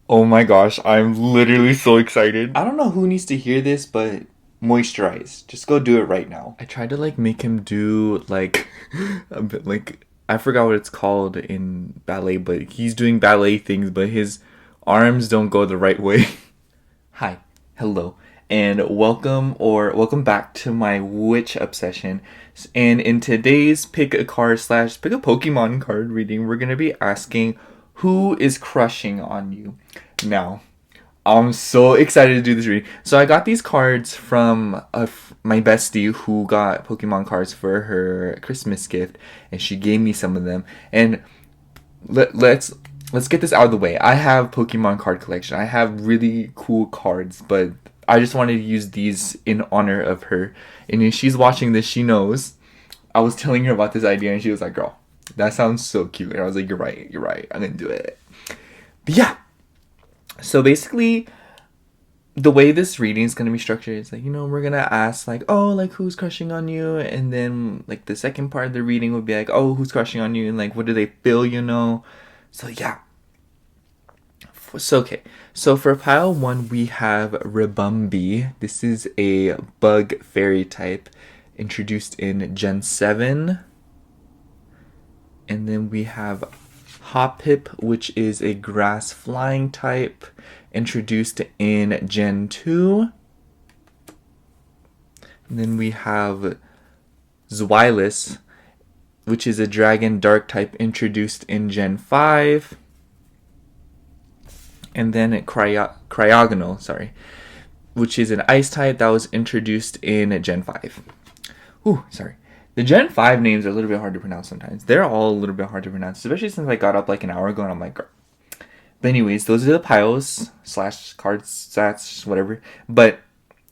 Oh my gosh, I'm literally so excited. I don't know who needs to hear this, but moisturize. Just go do it right now. I tried to like make him do like a bit like I forgot what it's called in ballet, but he's doing ballet things, but his arms don't go the right way. Hi, hello, and welcome back to my witch obsession. And in today's pick a card slash pick a Pokemon card reading, we're gonna be asking who is crushing on you. Now, I'm so excited to do this reading. So I got these cards from my bestie who got Pokemon cards for her Christmas gift, and she gave me some of them. And let's get this out of the way. I have Pokemon card collection. I have really cool cards, but I just wanted to use these in honor of her. And if she's watching this, she knows. I was telling her about this idea, and she was like, "Girl, that sounds so cute." And I was like, "You're right. You're right. I'm gonna do it." But yeah. So basically, the way this reading is going to be structured is like, we're going to ask like, oh, like who's crushing on you? And then like the second part of the reading would be like, oh, who's crushing on you? And like, what do they feel? So yeah. So okay. So for pile one, we have Ribumbi. This is a bug fairy type introduced in Gen 7. And then we have Hoppip, which is a grass flying type introduced in Gen 2. And then we have Zweilous, which is a dragon dark type introduced in Gen 5. And then Cryogonal, which is an ice type that was introduced in Gen 5. Ooh, sorry. The Gen 5 names are a little bit hard to pronounce sometimes. They're all a little bit hard to pronounce, especially since I got up like an hour ago and I'm like, girl. But anyways, those are the piles slash cards, stats, whatever. But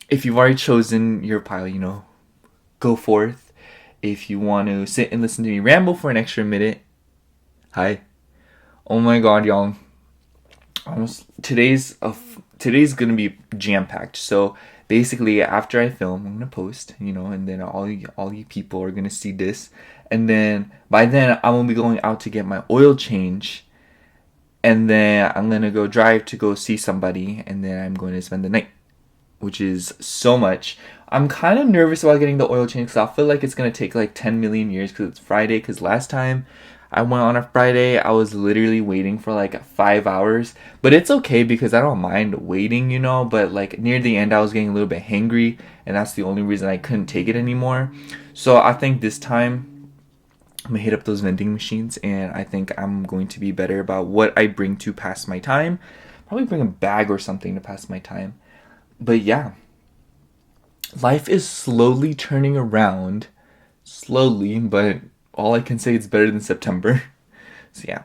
if you've already chosen your pile, go forth. If you want to sit and listen to me ramble for an extra minute, hi. Oh my god, y'all. Today's gonna be jam packed. So basically, after I film, I'm gonna post, and then all you people are gonna see this, and then by then I'm gonna be going out to get my oil change, and then I'm gonna go drive to go see somebody, and then I'm going to spend the night, which is so much. I'm kind of nervous about getting the oil change because I feel like it's gonna take like 10 million years because it's Friday. Because last time I went on a Friday, I was literally waiting for like 5 hours. But it's okay because I don't mind waiting. But like near the end, I was getting a little bit hangry, and that's the only reason I couldn't take it anymore. So I think this time I'm gonna hit up those vending machines, and I think I'm going to be better about what I bring to pass my time. Probably bring a bag or something to pass my time. But yeah, life is slowly turning around. Slowly, but all I can say is better than September. So yeah,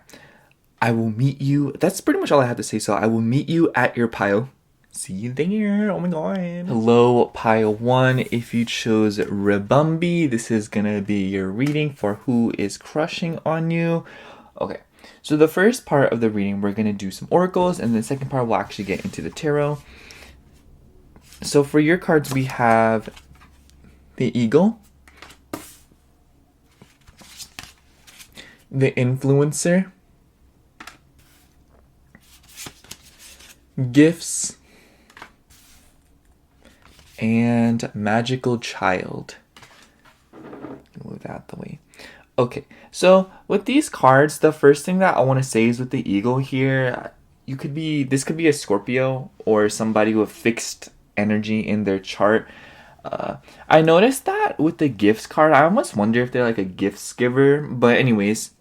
I will meet you. That's pretty much all I have to say. So I will meet you at your pile. See you there. Oh my god. Hello, pile one. If you chose Ribumbi, this is gonna be your reading for who is crushing on you. Okay, so the first part of the reading, we're gonna do some oracles, and the second part, we'll actually get into the tarot. So for your cards, we have the Eagle, the Influencer, Gifts, and Magical Child. Move that out the way. Okay, so with these cards, the first thing that I want to say is with the Eagle here, this could be a Scorpio or somebody with fixed energy in their chart. I noticed that with the gifts card, I almost wonder if they're like a gifts giver. But anyways,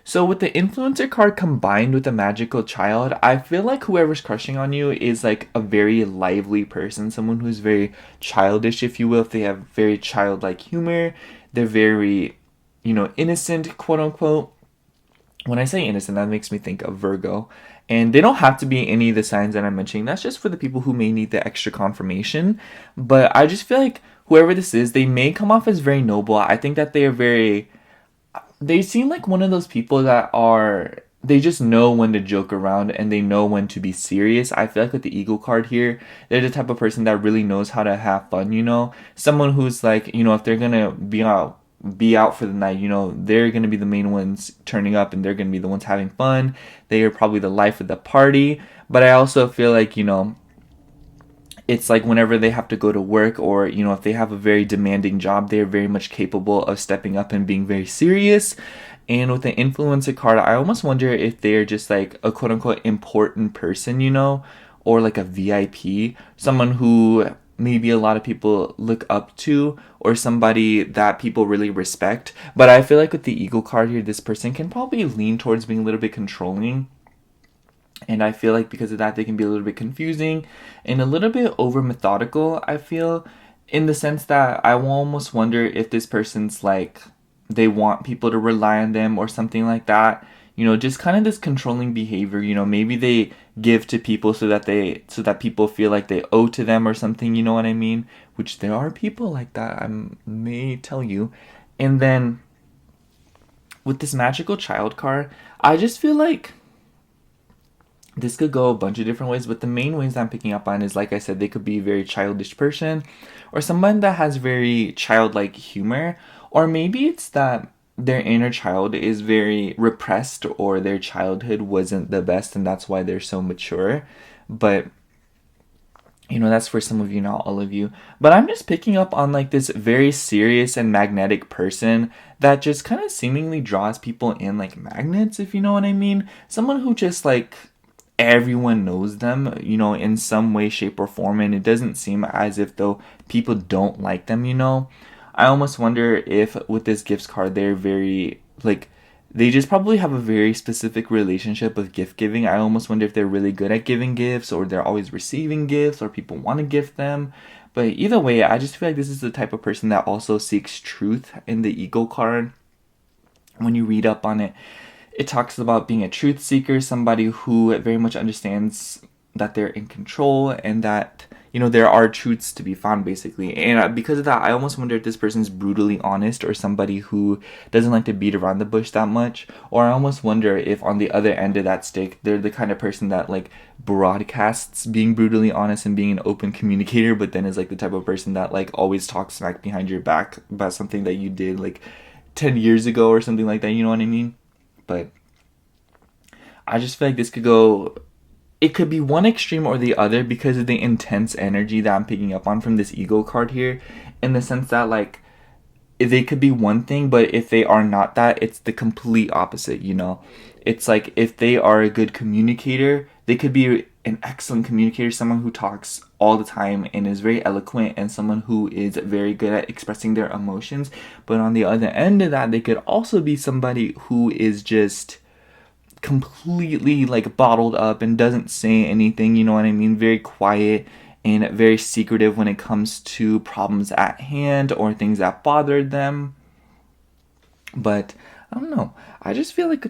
so with the influencer card combined with the magical child, I feel like whoever's crushing on you is like a very lively person, someone who's very childish, if you will. If they have very childlike humor, they're very, innocent, quote unquote. When I say innocent, that makes me think of Virgo. And they don't have to be any of the signs that I'm mentioning. That's just for the people who may need the extra confirmation. But I just feel like whoever this is, they may come off as very noble. I think that they seem like one of those people they just know when to joke around and they know when to be serious. I feel like with the Eagle card here, they're the type of person that really knows how to have fun, Someone who's like, if they're gonna be out be out for the night. You know, they're going to be the main ones turning up, and they're going to be the ones having fun. They are probably the life of the party. But I also feel like, you know, it's like whenever they have to go to work, or, you know, if they have a very demanding job, they're very much capable of stepping up and being very serious. And with the influencer card, I almost wonder if they're just like a quote unquote important person, you know, or like a VIP, someone who maybe a lot of people look up to, or somebody that people really respect. But I feel like with the Eagle card here, this person can probably lean towards being a little bit controlling. And I feel like because of that, they can be a little bit confusing and a little bit over methodical, I feel, in the sense that I will almost wonder if this person's like, they want people to rely on them or something like that. You know, just kind of this controlling behavior. You know, maybe they give to people so that people feel like they owe to them or something, you know what I mean? Which there are people like that, I may tell you. And then with this magical child card, I just feel like this could go a bunch of different ways, but the main ways I'm picking up on is, like I said, they could be a very childish person, or someone that has very childlike humor, or maybe it's that their inner child is very repressed, or their childhood wasn't the best and that's why they're so mature. But you know, that's for some of you, not all of you. But I'm just picking up on like this very serious and magnetic person that just kind of seemingly draws people in like magnets, if you know what I mean. Someone who just like everyone knows them, you know, in some way, shape, or form, and it doesn't seem as if though people don't like them, you know. I almost wonder if with this gifts card, they're very like, they just probably have a very specific relationship with gift giving. I almost wonder if they're really good at giving gifts, or they're always receiving gifts, or people want to gift them. But either way, I just feel like this is the type of person that also seeks truth in the ego card. When you read up on it, it talks about being a truth seeker, somebody who very much understands that they're in control and that, you know, there are truths to be found, basically. And because of that, I almost wonder if this person's brutally honest, or somebody who doesn't like to beat around the bush that much. Or I almost wonder if on the other end of that stick, they're the kind of person that like broadcasts being brutally honest and being an open communicator, but then is like the type of person that like always talks smack behind your back about something that you did like 10 years ago or something like that, you know what I mean? But I just feel like this could go, it could be one extreme or the other because of the intense energy that I'm picking up on from this ego card here, in the sense that like they could be one thing, but if they are not that, it's the complete opposite, you know. It's like if they are a good communicator, they could be an excellent communicator, someone who talks all the time and is very eloquent, and someone who is very good at expressing their emotions. But on the other end of that, they could also be somebody who is just completely like bottled up and doesn't say anything, you know what I mean? Very quiet and very secretive when it comes to problems at hand or things that bothered them. But I don't know. I just feel like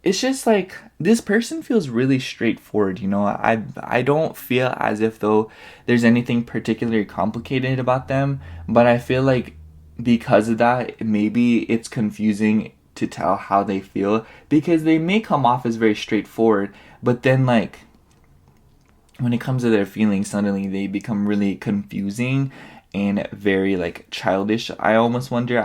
it's just like this person feels really straightforward, you know. I don't feel as if though there's anything particularly complicated about them, but I feel like because of that, maybe it's confusing to tell how they feel, because they may come off as very straightforward, but then like when it comes to their feelings, suddenly they become really confusing and very like childish. I almost wonder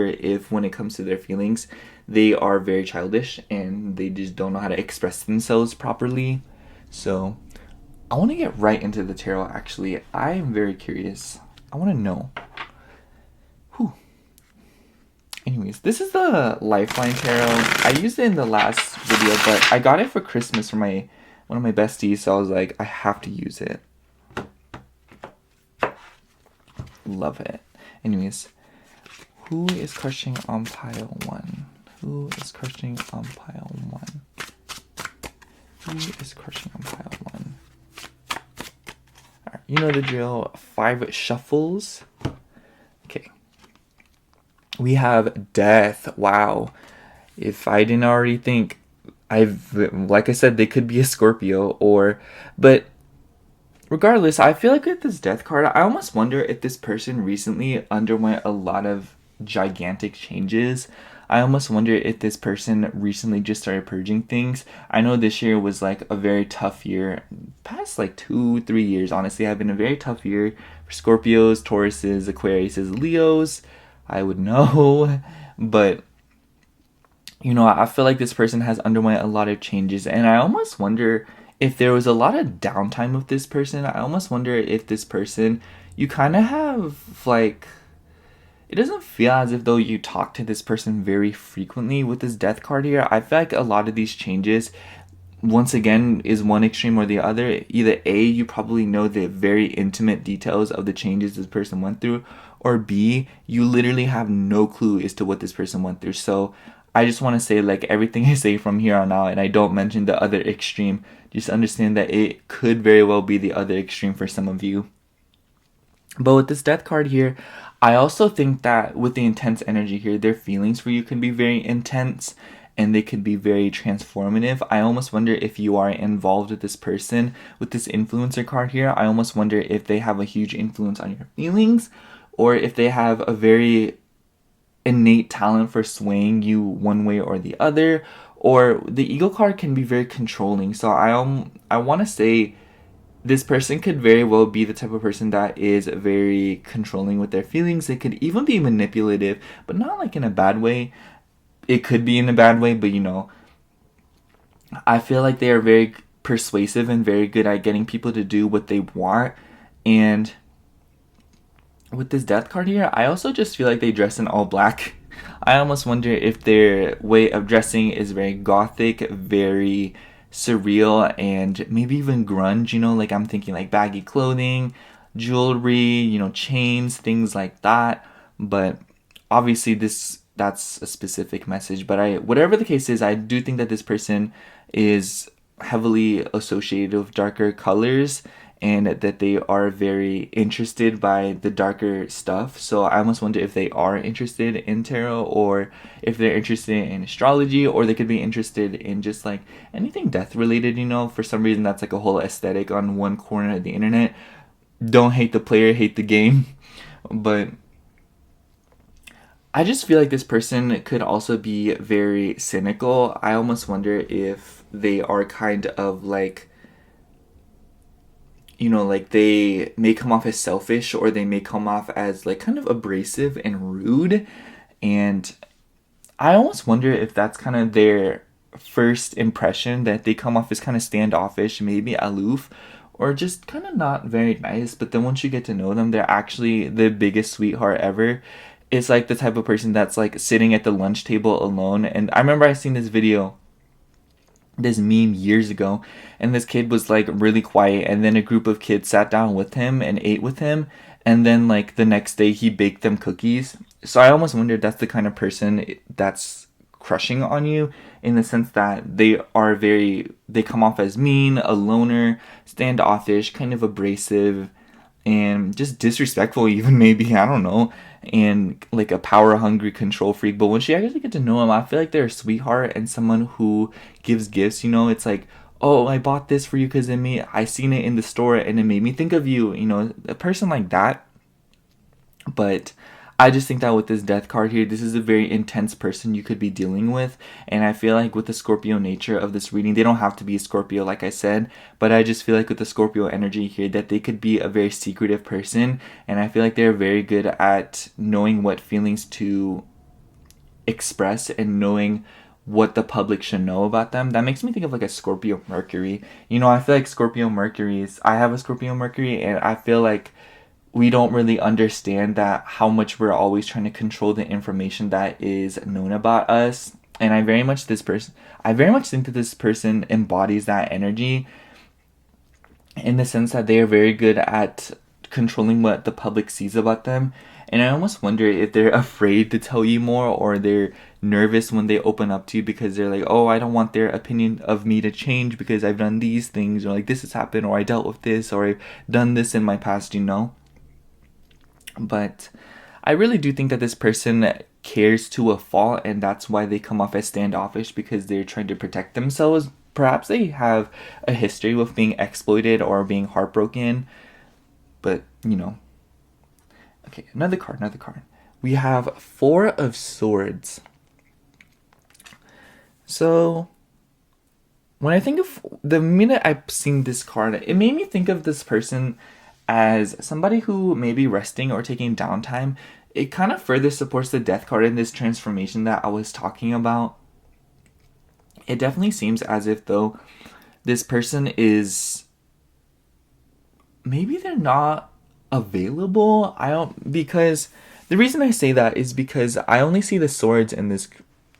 if when it comes to their feelings, they are very childish and they just don't know how to express themselves properly. So I want to get right into the tarot. Actually, I am very curious. I want to know. Anyways, this is the Lifeline Tarot. I used it in the last video, but I got it for Christmas from one of my besties, so I was like, I have to use it. Love it. Anyways, who is crushing on pile 1? Who is crushing on pile 1? Who is crushing on pile 1? Alright, you know the drill. 5 shuffles. Okay. We have death. Wow. If I didn't already think, like I said, they could be a Scorpio, but regardless, I feel like with this death card, I almost wonder if this person recently underwent a lot of gigantic changes. I almost wonder if this person recently just started purging things. I know this year was like a very tough year. Past like 2-3 years, honestly, have been a very tough year for Scorpios, Tauruses, Aquariuses, Leos. I would know. But you know, I feel like this person has underwent a lot of changes, and I almost wonder if there was a lot of downtime with this person. I almost wonder if this person, you kind of have like, it doesn't feel as if though you talk to this person very frequently with this death card here. I feel like a lot of these changes, once again, is one extreme or the other. Either A, you probably know the very intimate details of the changes this person went through, or B, you literally have no clue as to what this person went through. So I just want to say, like, everything I say from here on out, and I don't mention the other extreme, just understand that it could very well be the other extreme for some of you. But with this death card here, I also think that with the intense energy here, their feelings for you can be very intense and they could be very transformative. I almost wonder if you are involved with this person. With this influencer card here, I almost wonder if they have a huge influence on your feelings, or if they have a very innate talent for swaying you one way or the other. Or the ego card can be very controlling. So I want to say this person could very well be the type of person that is very controlling with their feelings. They could even be manipulative, but not like in a bad way. It could be in a bad way, but you know, I feel like they are very persuasive and very good at getting people to do what they want. And with this death card here, I also just feel like they dress in all black. I almost wonder if their way of dressing is very gothic, very surreal, and maybe even grunge, you know, like I'm thinking like baggy clothing, jewelry, you know, chains, things like that. But obviously that's a specific message, but whatever the case is, I do think that this person is heavily associated with darker colors and that they are very interested by the darker stuff. So I almost wonder if they are interested in tarot, or if they're interested in astrology, or they could be interested in just like anything death related, you know. For some reason that's like a whole aesthetic on one corner of the internet. Don't hate the player, hate the game. But I just feel like this person could also be very cynical. I almost wonder if they are kind of like, you know, like they may come off as selfish, or they may come off as like kind of abrasive and rude. And I almost wonder if that's kind of their first impression, that they come off as kind of standoffish, maybe aloof, or just kind of not very nice. But then once you get to know them, they're actually the biggest sweetheart ever. It's like the type of person that's like sitting at the lunch table alone. And I remember I seen this video, this meme years ago, and this kid was like really quiet, and then a group of kids sat down with him and ate with him, and then like the next day he baked them cookies. So I almost wonder if that's the kind of person that's crushing on you, in the sense that they come off as mean, a loner, standoffish, kind of abrasive, and just disrespectful even, maybe, I don't know, and like a power hungry control freak. But once you actually get to know them, I feel like they're a sweetheart and someone who gives gifts, you know. It's like, oh, I bought this for you because I seen it in the store and it made me think of you, you know, a person like that. But I just think that with this death card here, this is a very intense person you could be dealing with. And I feel like with the Scorpio nature of this reading, they don't have to be a Scorpio, like I said, but I just feel like with the Scorpio energy here, that they could be a very secretive person. And I feel like they're very good at knowing what feelings to express and knowing what the public should know about them. That makes me think of like a Scorpio Mercury. You know, I feel like I have a Scorpio Mercury, and I feel like we don't really understand that how much we're always trying to control the information that is known about us. And I very much think that this person embodies that energy, in the sense that they are very good at controlling what the public sees about them. And I almost wonder if they're afraid to tell you more, or they're nervous when they open up to you, because they're like, oh, I don't want their opinion of me to change because I've done these things, or like this has happened, or I dealt with this, or I've done this in my past, you know. But I really do think that this person cares to a fault, and that's why they come off as standoffish, because they're trying to protect themselves. Perhaps they have a history with being exploited or being heartbroken, but you know. Okay, another card. We have Four of Swords. So when I think of, the minute I've seen this card, it made me think of this person as somebody who may be resting or taking downtime. it kind of further supports the death card in this transformation that I was talking about. It definitely seems as if, though, this person is, maybe they're not available. I don't, because the reason I say that is because I only see the swords in this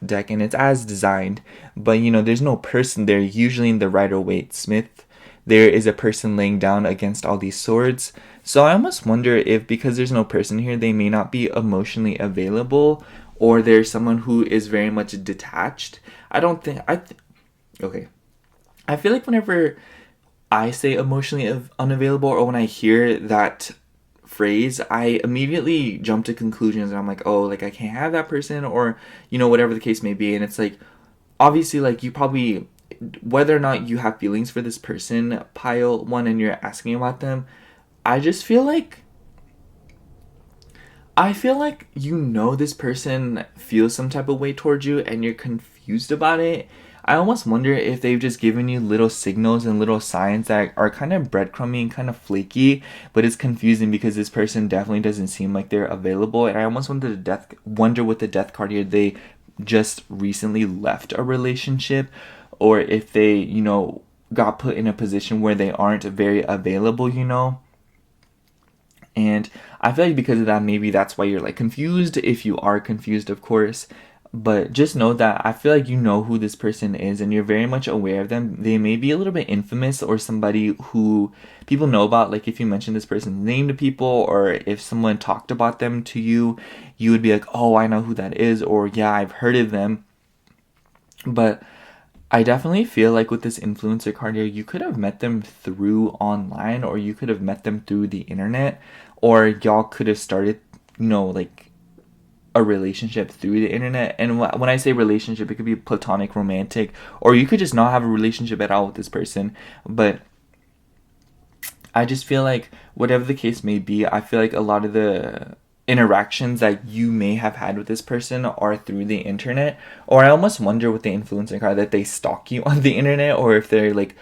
deck and it's as designed, but you know, there's no person there. Usually in the Rider-Waite Smith, there is a person laying down against all these swords. So I almost wonder if, because there's no person here, they may not be emotionally available, or there's someone who is very much detached. I don't think okay. I feel like whenever I say emotionally unavailable, or when I hear that phrase, I immediately jump to conclusions, and I'm like, oh, like I can't have that person, or you know, whatever the case may be. And it's like, obviously, like, you probably, whether or not you have feelings for this person, pile one, and you're asking about them, I just feel like, you know, this person feels some type of way towards you and you're confused about it. I almost wonder if they've just given you little signals and little signs that are kind of breadcrumby and kind of flaky, but it's confusing because this person definitely doesn't seem like they're available. And I almost wonder with the death card here, they just recently left a relationship, or if they, you know, got put in a position where they aren't very available, you know. And I feel like because of that, maybe that's why you're like confused, if you are confused, of course. But just know that I feel like you know who this person is and you're very much aware of them. They may be a little bit infamous, or somebody who people know about. Like if you mention this person's name to people, or if someone talked about them to you, you would be like, oh, I know who that is, or yeah, I've heard of them. But I definitely feel like with this influencer card here, you could have met them through online, or you could have met them through the internet, or y'all could have started, you know, like a relationship through the internet. And when I say relationship, it could be platonic, romantic, or you could just not have a relationship at all with this person. But I just feel like whatever the case may be, I feel like a lot of the interactions that you may have had with this person are through the internet. Or I almost wonder with the influencer card that they stalk you on the internet, or if they're like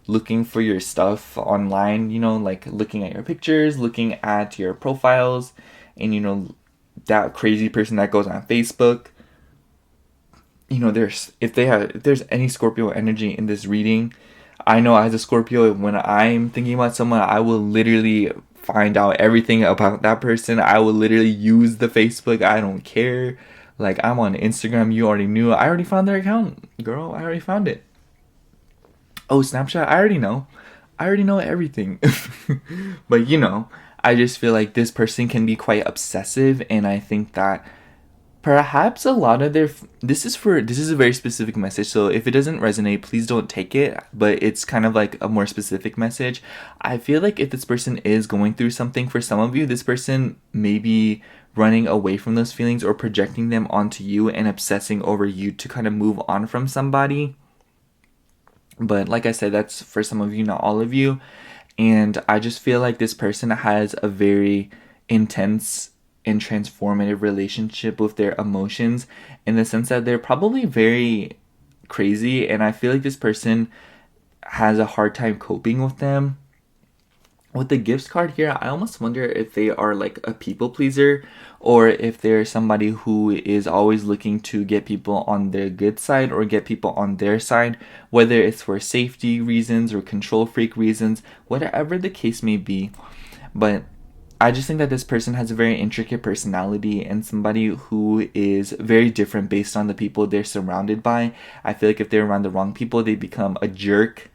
looking for your stuff online, you know, like looking at your pictures, looking at your profiles, and you know, that crazy person that goes on Facebook. You know, if there's any Scorpio energy in this reading, I know as a Scorpio, when I'm thinking about someone, I will literally find out everything about that person. I will literally use the Facebook. I don't care. Like, I'm on Instagram. You already knew. I already found their account, girl. I already found it. Oh, Snapchat. I already know. I already know everything. But you know, I just feel like this person can be quite obsessive, and I think that perhaps a lot of their this is a very specific message, so if it doesn't resonate, please don't take it, but it's kind of like a more specific message. I feel like if this person is going through something, for some of you, this person may be running away from those feelings or projecting them onto you and obsessing over you to kind of move on from somebody. But like I said, that's for some of you, not all of you. And I just feel like this person has a very intense and transformative relationship with their emotions, in the sense that they're probably very crazy, and I feel like this person has a hard time coping with them. With the gifts card here, I almost wonder if they are like a people pleaser, or if they're somebody who is always looking to get people on their good side or get people on their side, whether it's for safety reasons or control freak reasons, whatever the case may be. But I just think that this person has a very intricate personality, and somebody who is very different based on the people they're surrounded by. I feel like if they're around the wrong people, they become a jerk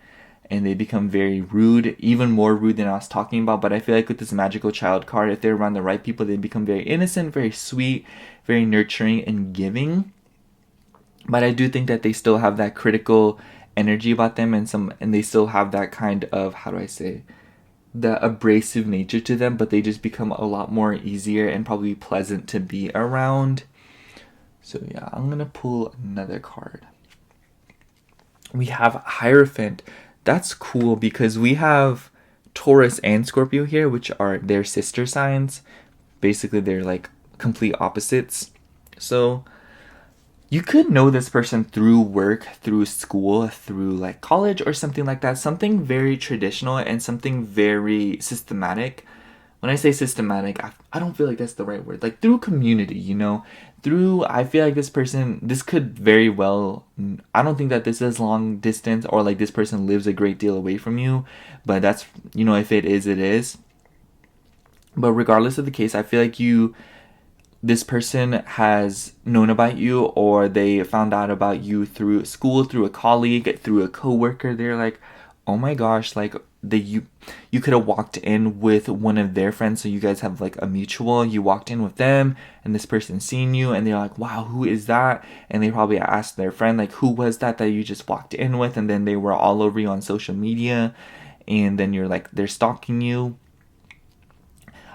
and they become very rude, even more rude than I was talking about. But I feel like with this magical child card, if they're around the right people, they become very innocent, very sweet, very nurturing and giving. But I do think that they still have that critical energy about them, and they still have that kind of, how do I say, the abrasive nature to them, but they just become a lot more easier and probably pleasant to be around. So yeah, I'm gonna pull another card. We have Hierophant. That's cool because we have Taurus and Scorpio here, which are their sister signs. Basically, they're like complete opposites. So you could know this person through work, through school, through like college or something like that. Something very traditional and something very systematic. when I say systematic, I don't feel like that's the right word. Like through community, you know, through, I feel like this could very well, I don't think that this is long distance or like this person lives a great deal away from you, but that's, you know, if it is, it is. But regardless of the case, I feel like this person has known about you, or they found out about you through school, through a colleague, through a coworker. They're like, oh my gosh, like you could have walked in with one of their friends, so you guys have like a mutual. You walked in with them, and this person seen you, and they're like, wow, who is that? And they probably asked their friend, like, who was that you just walked in with? And then they were all over you on social media, and then you're like, they're stalking you.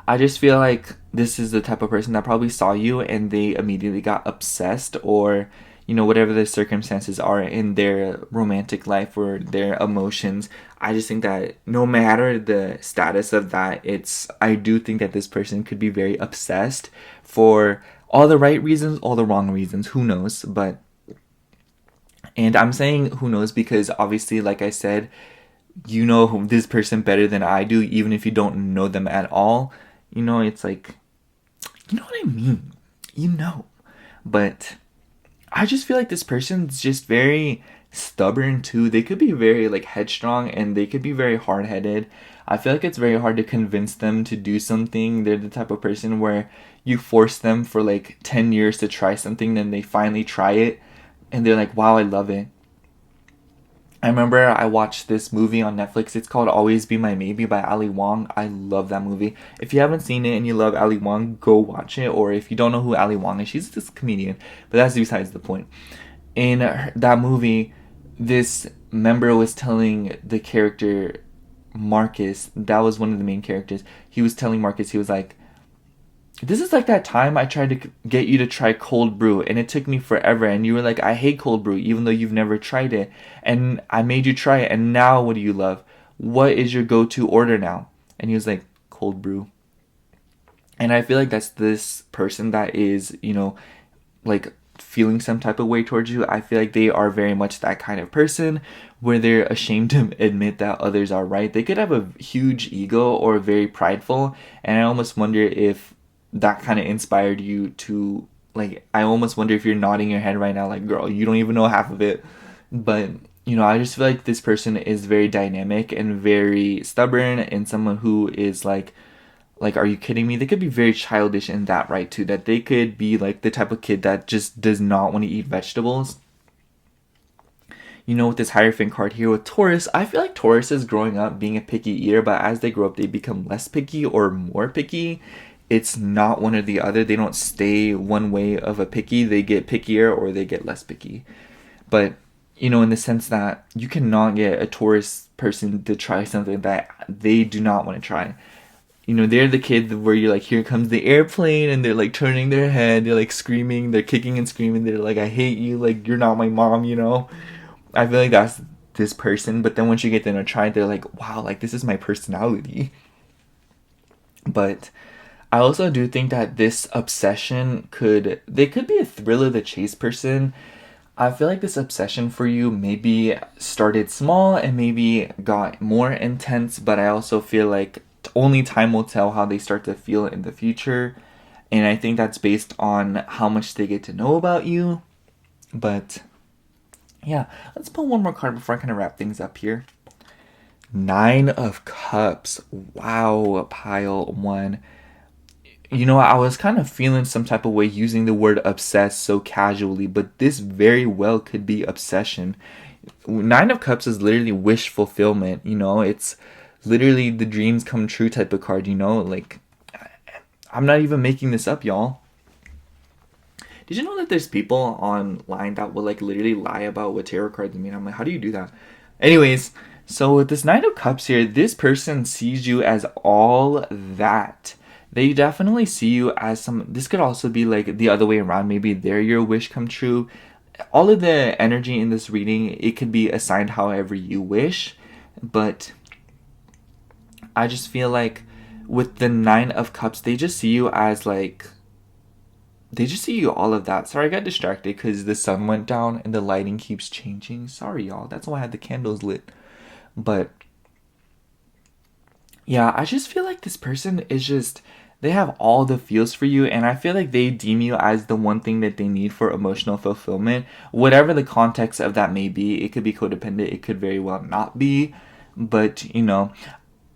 I just feel like this is the type of person that probably saw you and they immediately got obsessed, or, you know, whatever the circumstances are in their romantic life or their emotions. I just think that no matter the status of that, I do think that this person could be very obsessed for all the right reasons, all the wrong reasons. Who knows? And I'm saying who knows because obviously, like I said, you know this person better than I do, even if you don't know them at all. You know, it's like, you know what I mean? You know. But I just feel like this person's just very stubborn too. They could be very like headstrong, and they could be very hard-headed. I feel like it's very hard to convince them to do something. They're the type of person where you force them for like 10 years to try something, then they finally try it, and they're like, wow, I love it. I remember I watched this movie on Netflix. It's called Always Be My Maybe by Ali Wong. I love that movie. If you haven't seen it and you love Ali Wong, go watch it. Or if you don't know who Ali Wong is, she's this comedian. But that's besides the point. In that movie, this member was telling the character Marcus, that was one of the main characters. He was telling Marcus, he was like, this is like that time I tried to get you to try cold brew and it took me forever, and you were like, I hate cold brew even though you've never tried it, and I made you try it, and now what do you love? What is your go-to order now? And he was like, cold brew. And I feel like that's this person that is, you know, like feeling some type of way towards you. I feel like they are very much that kind of person where they're ashamed to admit that others are right. They could have a huge ego or very prideful, and I almost wonder if that kind of inspired you to, like, I almost wonder if you're nodding your head right now like, girl, you don't even know half of it. But, you know, I just feel like this person is very dynamic and very stubborn, and someone who is like, are you kidding me? They could be very childish in that, right, too, that they could be like the type of kid that just does not want to eat vegetables. You know, with this Hierophant card here with Taurus, I feel like Taurus is growing up being a picky eater, but as they grow up, they become less picky or more picky. It's not one or the other. They don't stay one way of a picky. They get pickier or they get less picky. But, you know, in the sense that you cannot get a Taurus person to try something that they do not want to try. You know, they're the kid where you're like, here comes the airplane, and they're like turning their head, they're like screaming, they're kicking and screaming, they're like, I hate you, like, you're not my mom, you know? I feel like that's this person, but then once you get them to try it, they're like, wow, like, this is my personality. But I also do think that this obsession could be a thrill of the chase person. I feel like this obsession for you maybe started small and maybe got more intense, but I also feel like only time will tell how they start to feel in the future. And I think that's based on how much they get to know about you. But yeah, let's pull one more card before I kind of wrap things up here. 9 of Cups. Wow, pile 1. You know, I was kind of feeling some type of way using the word obsessed so casually, but this very well could be obsession. 9 of Cups is literally wish fulfillment, you know? It's literally the dreams come true type of card, you know? Like, I'm not even making this up, y'all. Did you know that there's people online that will, like, literally lie about what tarot cards mean? I'm like, how do you do that? Anyways, so with this 9 of Cups here, this person sees you as all that. They definitely see you as this could also be like the other way around. Maybe they're your wish come true. All of the energy in this reading, it could be assigned however you wish. But I just feel like with the 9 of Cups, they just see you as like, they just see you all of that. Sorry, I got distracted because the sun went down and the lighting keeps changing. Sorry, y'all. That's why I had the candles lit. But Yeah, I just feel like this person is just, they have all the feels for you, and I feel like they deem you as the one thing that they need for emotional fulfillment. Whatever the context of that may be, it could be codependent, it could very well not be, but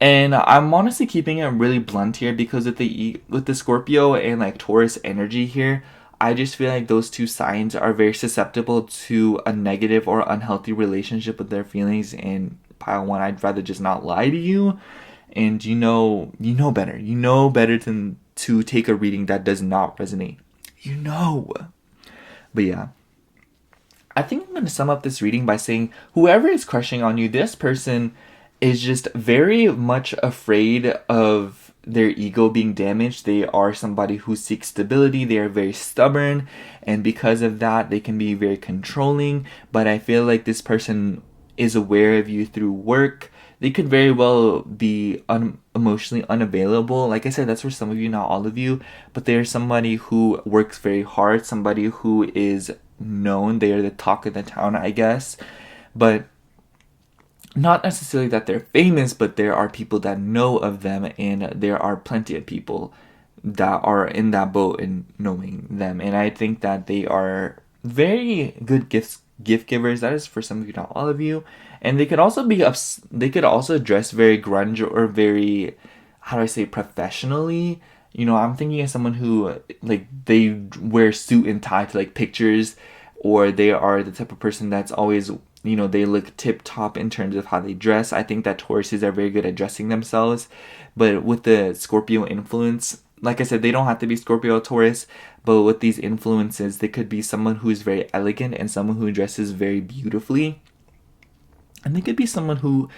and I'm honestly keeping it really blunt here because with the Scorpio and like Taurus energy here, I just feel like those two signs are very susceptible to a negative or unhealthy relationship with their feelings. And pile one, I'd rather just not lie to you. And you know better. You know better than to take a reading that does not resonate. You know. But yeah, I think I'm going to sum up this reading by saying whoever is crushing on you, this person is just very much afraid of their ego being damaged. They are somebody who seeks stability. They are very stubborn. And because of that, they can be very controlling. But I feel like this person is aware of you through work. They could very well be emotionally unavailable. Like I said, that's for some of you, not all of you. But they're somebody who works very hard, somebody who is known. They are the talk of the town, I guess. But not necessarily that they're famous, but there are people that know of them, and there are plenty of people that are in that boat and knowing them. And I think that they are very good gift givers. That is for some of you, not all of you. And they could also they could also dress very grunge or very, how do I say, professionally. I'm thinking of someone who like they wear suit and tie to like pictures, or they are the type of person that's always, they look tip top in terms of how they dress. I think that Tauruses are very good at dressing themselves, but with the Scorpio influence, like I said, they don't have to be Scorpio or Taurus, but with these influences, they could be someone who's very elegant and someone who dresses very beautifully. And they could be someone who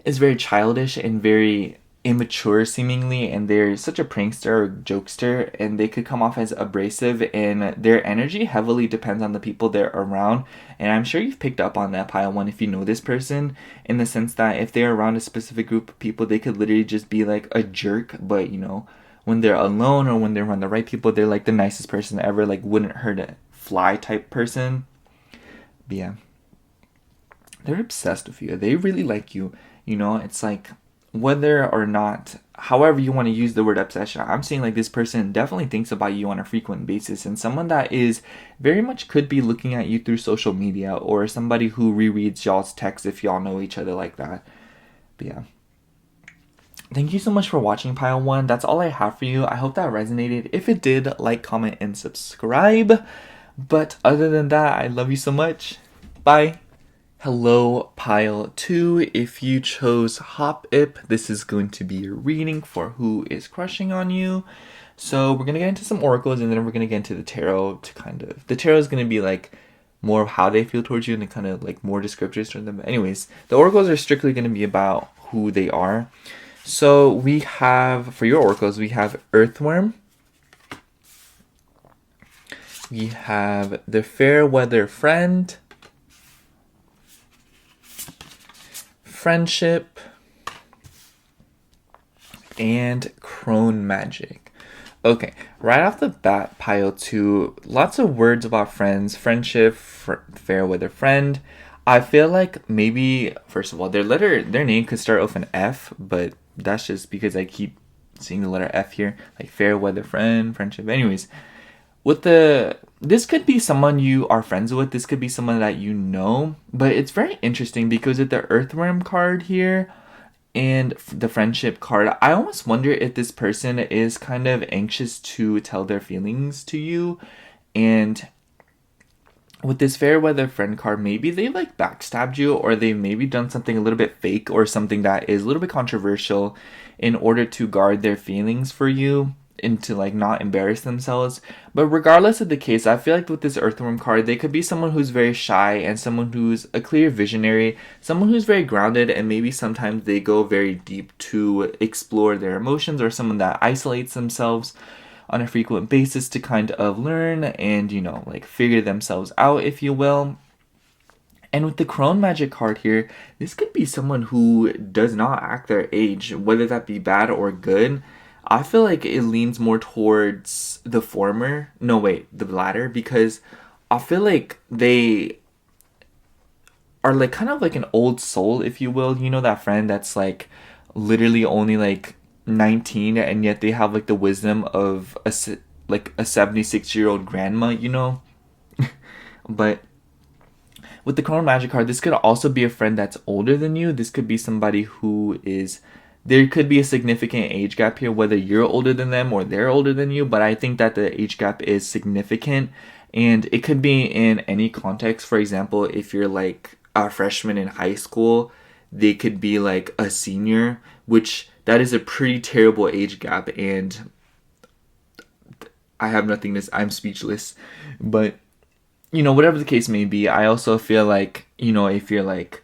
is very childish and very immature seemingly, and they're such a prankster or jokester, and they could come off as abrasive, and their energy heavily depends on the people they're around. And I'm sure you've picked up on that, pile one, if you know this person, in the sense that if they're around a specific group of people, they could literally just be like a jerk, but when they're alone or when they're around the right people, they're like the nicest person ever, like wouldn't hurt a fly type person. But yeah, they're obsessed with you. They really like you. It's like, whether or not, however you want to use the word obsession, I'm saying like this person definitely thinks about you on a frequent basis, and someone that is very much could be looking at you through social media, or somebody who rereads y'all's texts if y'all know each other like that. But yeah. Thank you so much for watching, Pile 1. That's all I have for you. I hope that resonated. If it did, like, comment, and subscribe. But other than that, I love you so much. Bye. Hello, Pile 2. If you chose Hop Ip, this is going to be your reading for who is crushing on you. So we're going to get into some oracles, and then we're going to get into the tarot the tarot is going to be like more of how they feel towards you and kind of like more descriptors for them. But anyways, the oracles are strictly going to be about who they are. So we have, for your oracles, we have Earthworm. We have the Fairweather Friend. Friendship. And Crone Magic. Okay, right off the bat, Pile 2, lots of words about friends, friendship, Fairweather Friend. I feel like maybe, first of all, their name could start with an F, but that's just because I keep seeing the letter F here, like Fairweather Friend, friendship. Anyways, this could be someone you are friends with. This could be someone that you know, but it's very interesting because with the Earthworm card here and the friendship card, I almost wonder if this person is kind of anxious to tell their feelings to you. And with this Fairweather Friend card, maybe they like backstabbed you, or they maybe done something a little bit fake or something that is a little bit controversial in order to guard their feelings for you and to like not embarrass themselves. But regardless of the case, I feel like with this Earthworm card, they could be someone who's very shy and someone who's a clear visionary, someone who's very grounded, and maybe sometimes they go very deep to explore their emotions, or someone that isolates themselves on a frequent basis to kind of learn and, like figure themselves out, if you will. And with the Crone Magic card here, this could be someone who does not act their age, whether that be bad or good. I feel like it leans more towards the former. No, wait, the latter, because I feel like they are like kind of like an old soul, if you will. That friend that's like literally only like 19, and yet they have like the wisdom of like a 76-year-old grandma, you know. But with the Chrono Magic card, this could also be a friend that's older than you. This could be somebody who is, there could be a significant age gap here, whether you're older than them or they're older than you, but I think that the age gap is significant, and it could be in any context. For example, if you're like a freshman in high school, they could be like a senior, which that is a pretty terrible age gap, and I have nothing to, I'm speechless. But you know, whatever the case may be, I also feel like, you know, if you're like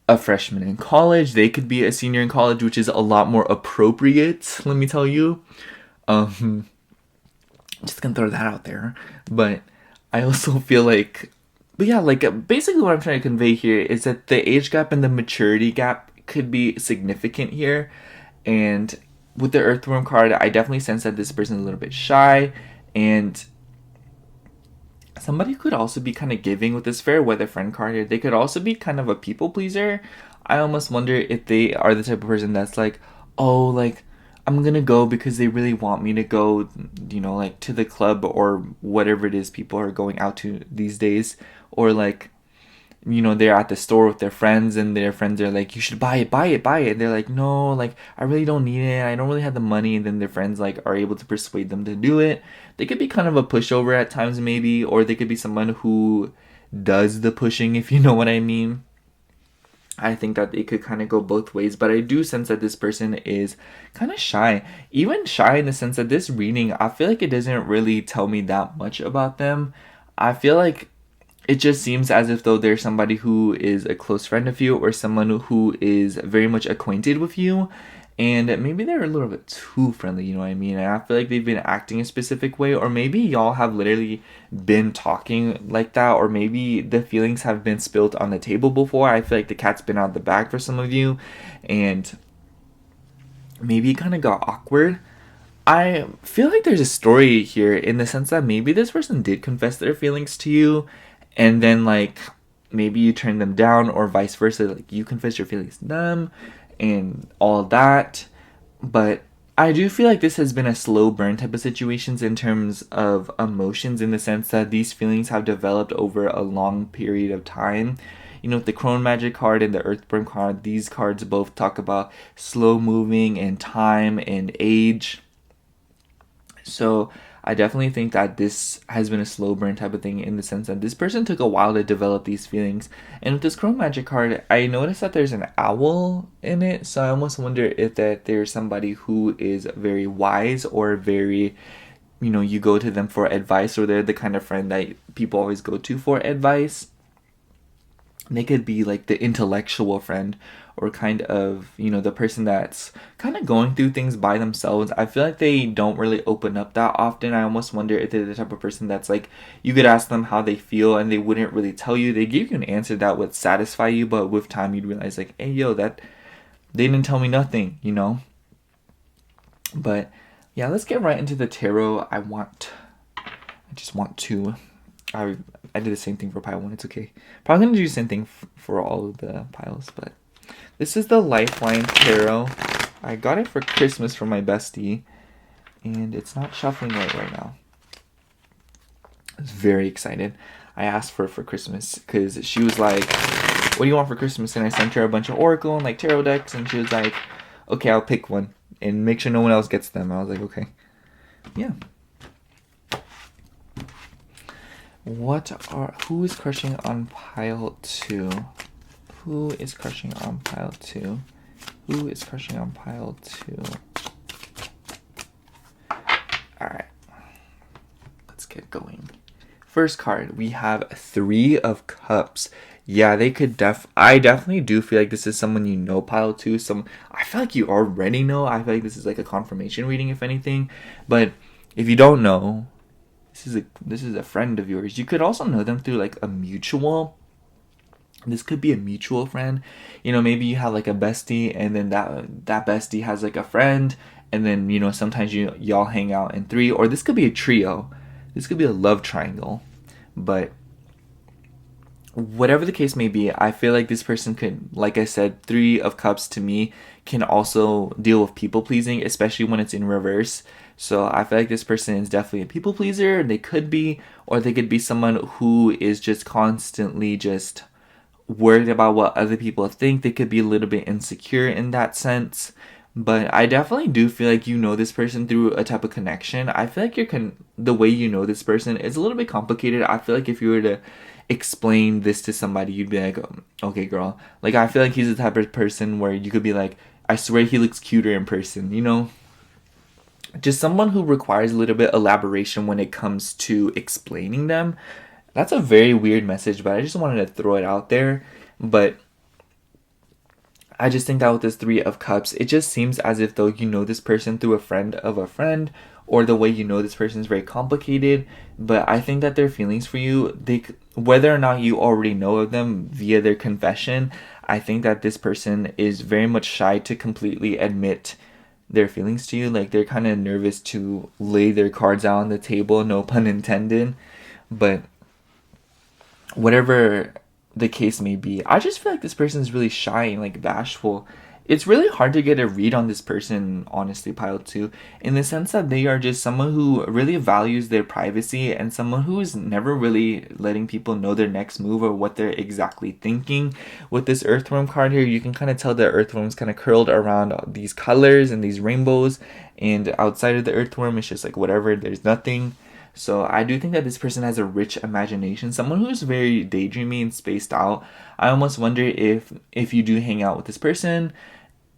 a freshman in college, they could be a senior in college, which is a lot more appropriate, let me tell you. Just gonna throw that out there. But I also feel like, but yeah, like basically what I'm trying to convey here is that the age gap and the maturity gap could be significant here. And with the Earthworm card, I definitely sense that this person is a little bit shy, and somebody could also be kind of giving with this fair weather friend card here. They could also be kind of a people pleaser. I almost wonder if they are the type of person that's like, oh, like, I'm gonna go because they really want me to go, you know, like to the club or whatever it is people are going out to these days. Or like, you know, they're at the store with their friends and their friends are like, you should buy it, buy it, buy it. And they're like, no, like, I really don't need it. I don't really have the money. And then their friends like are able to persuade them to do it. They could be kind of a pushover at times maybe, or they could be someone who does the pushing, if you know what I mean. I think that it could kind of go both ways, but I do sense that this person is kind of shy. Even shy in the sense that this reading, I feel like it doesn't really tell me that much about them. I feel like it just seems as if though they're somebody who is a close friend of you or someone who is very much acquainted with you, and maybe they're a little bit too friendly, you know what I mean? And I feel like they've been acting a specific way, or maybe y'all have literally been talking like that, or maybe the feelings have been spilled on the table before. I feel like the cat's been out of the bag for some of you, and maybe it kind of got awkward. I feel like there's a story here in the sense that maybe this person did confess their feelings to you, and then like maybe you turn them down, or vice versa, like you confess your feelings to them and all that. But I do feel like this has been a slow burn type of situations in terms of emotions, in the sense that these feelings have developed over a long period of time. You know, with the Chrono Magic card and the Earthborn card, these cards both talk about slow moving and time and age. So I definitely think that this has been a slow burn type of thing, in the sense that this person took a while to develop these feelings. And with this Chrono Magic card, I noticed that there's an owl in it, so I almost wonder if that there's somebody who is very wise, or very, you know, you go to them for advice, or they're the kind of friend that people always go to for advice. They could be like the intellectual friend, or kind of, you know, the person that's kind of going through things by themselves. I feel like they don't really open up that often. I almost wonder if they're the type of person that's like, you could ask them how they feel and they wouldn't really tell you. They give you an answer that would satisfy you, but with time you'd realize like, hey, yo, that they didn't tell me nothing, you know? But yeah, let's get right into the tarot. I just want to, I did the same thing for pile 1. It's okay. Probably going to do the same thing for all of the piles, but this is the Lifeline Tarot. I got it for Christmas from my bestie, and it's not shuffling right now. I was very excited. I asked for it for Christmas because she was like, what do you want for Christmas? And I sent her a bunch of Oracle and like tarot decks, and she was like, okay, I'll pick one and make sure no one else gets them. I was like, okay. Yeah. Who is crushing on pile 2? Who is crushing on pile 2? Who is crushing on pile 2? Alright. Let's get going. First card, we have 3 of Cups. Yeah, they could I definitely do feel like this is someone you know, pile 2. I feel like you already know. I feel like this is like a confirmation reading, if anything. But if you don't know, this is a friend of yours. You could also know them through like a mutual. This could be a mutual friend. You know, maybe you have like a bestie, and then that bestie has like a friend, and then, you know, sometimes y'all hang out in 3, or this could be a trio. This could be a love triangle. But whatever the case may be, I feel like this person could, like I said, Three of Cups to me can also deal with people pleasing, especially when it's in reverse. So I feel like this person is definitely a people pleaser. They could be, or they could be someone who is just constantly just worried about what other people think. They could be a little bit insecure in that sense. But I definitely do feel like you know this person through a type of connection. I feel like the way you know this person is a little bit complicated. I feel like if you were to explain this to somebody, you'd be like, okay, girl. Like, I feel like he's the type of person where you could be like, I swear he looks cuter in person, you know? Just someone who requires a little bit elaboration when it comes to explaining them. That's a very weird message, but I just wanted to throw it out there. But I just think that with this Three of Cups, it just seems as if though you know this person through a friend of a friend, or the way you know this person is very complicated. But I think that their feelings for you, whether or not you already know of them via their confession, I think that this person is very much shy to completely admit their feelings to you. Like, they're kind of nervous to lay their cards out on the table, no pun intended. But whatever the case may be, I just feel like this person is really shy and like bashful. It's really hard to get a read on this person, honestly, Pile 2, in the sense that they are just someone who really values their privacy and someone who is never really letting people know their next move or what they're exactly thinking. With this Earthworm card here, you can kind of tell the Earthworm's kind of curled around these colors and these rainbows, and outside of the Earthworm, it's just like whatever, there's nothing. So I do think that this person has a rich imagination, someone who's very daydreamy and spaced out. I almost wonder if you do hang out with this person,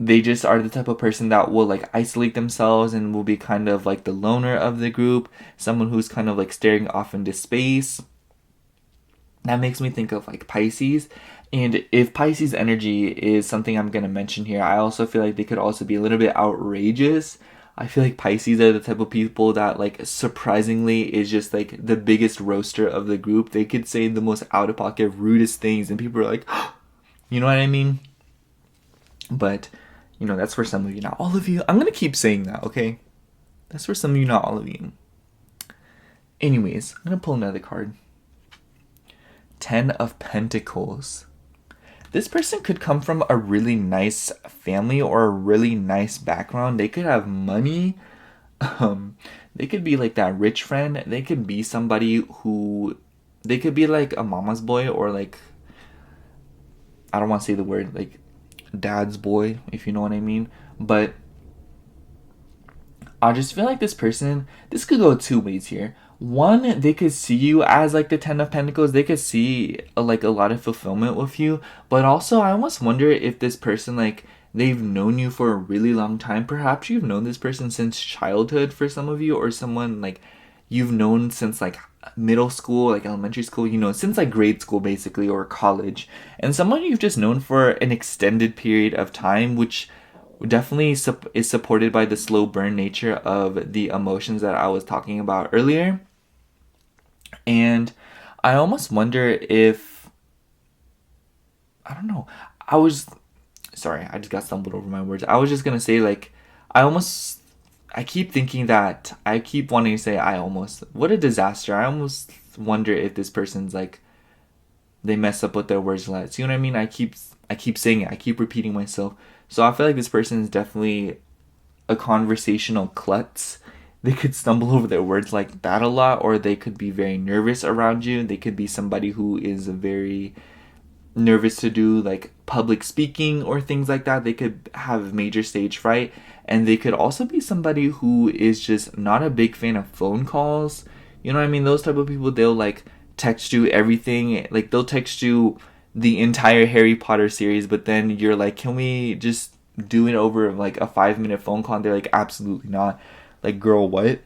they just are the type of person that will like isolate themselves and will be kind of like the loner of the group, someone who's kind of like staring off into space. That makes me think of like Pisces. And if Pisces energy is something I'm going to mention here, I also feel like they could also be a little bit outrageous. I feel like Pisces are the type of people that like surprisingly is just like the biggest roaster of the group. They could say the most out of pocket, rudest things, and people are like, you know what I mean? But, you know, that's for some of you, not all of you. I'm going to keep saying that, okay? That's for some of you, not all of you. Anyways, I'm going to pull another card. 10 of Pentacles. This person could come from a really nice family or a really nice background. They could have money. They could be like that rich friend. They could be somebody who... They could be like a mama's boy or like... I don't want to say the word like dad's boy, if you know what I mean. But I just feel like this person... This could go two ways here. One, they could see you as like the 10 of Pentacles. They could see like a lot of fulfillment with you. But also, I almost wonder if this person, like, they've known you for a really long time. Perhaps you've known this person since childhood for some of you, or someone like you've known since like middle school, like elementary school, you know, since like grade school basically, or college. And someone you've just known for an extended period of time, which definitely is supported by the slow burn nature of the emotions that I was talking about earlier. And I almost wonder if, I don't know, sorry, I just got stumbled over my words. I was just gonna say, like, I keep thinking that, I keep wanting to say what a disaster. I almost wonder if this person's like, they mess up with their words a lot. See what I mean? I keep saying it, I keep repeating myself. So I feel like this person is definitely a conversational klutz. They could stumble over their words like that a lot, or they could be very nervous around you. They could be somebody who is very nervous to do like public speaking or things like that. They could have major stage fright. And they could also be somebody who is just not a big fan of phone calls. You know what I mean? Those type of people, they'll like text you everything. Like, they'll text you the entire Harry Potter series, but then you're like, can we just do it over like a 5-minute phone call? And they're like, absolutely not. Like, girl, what?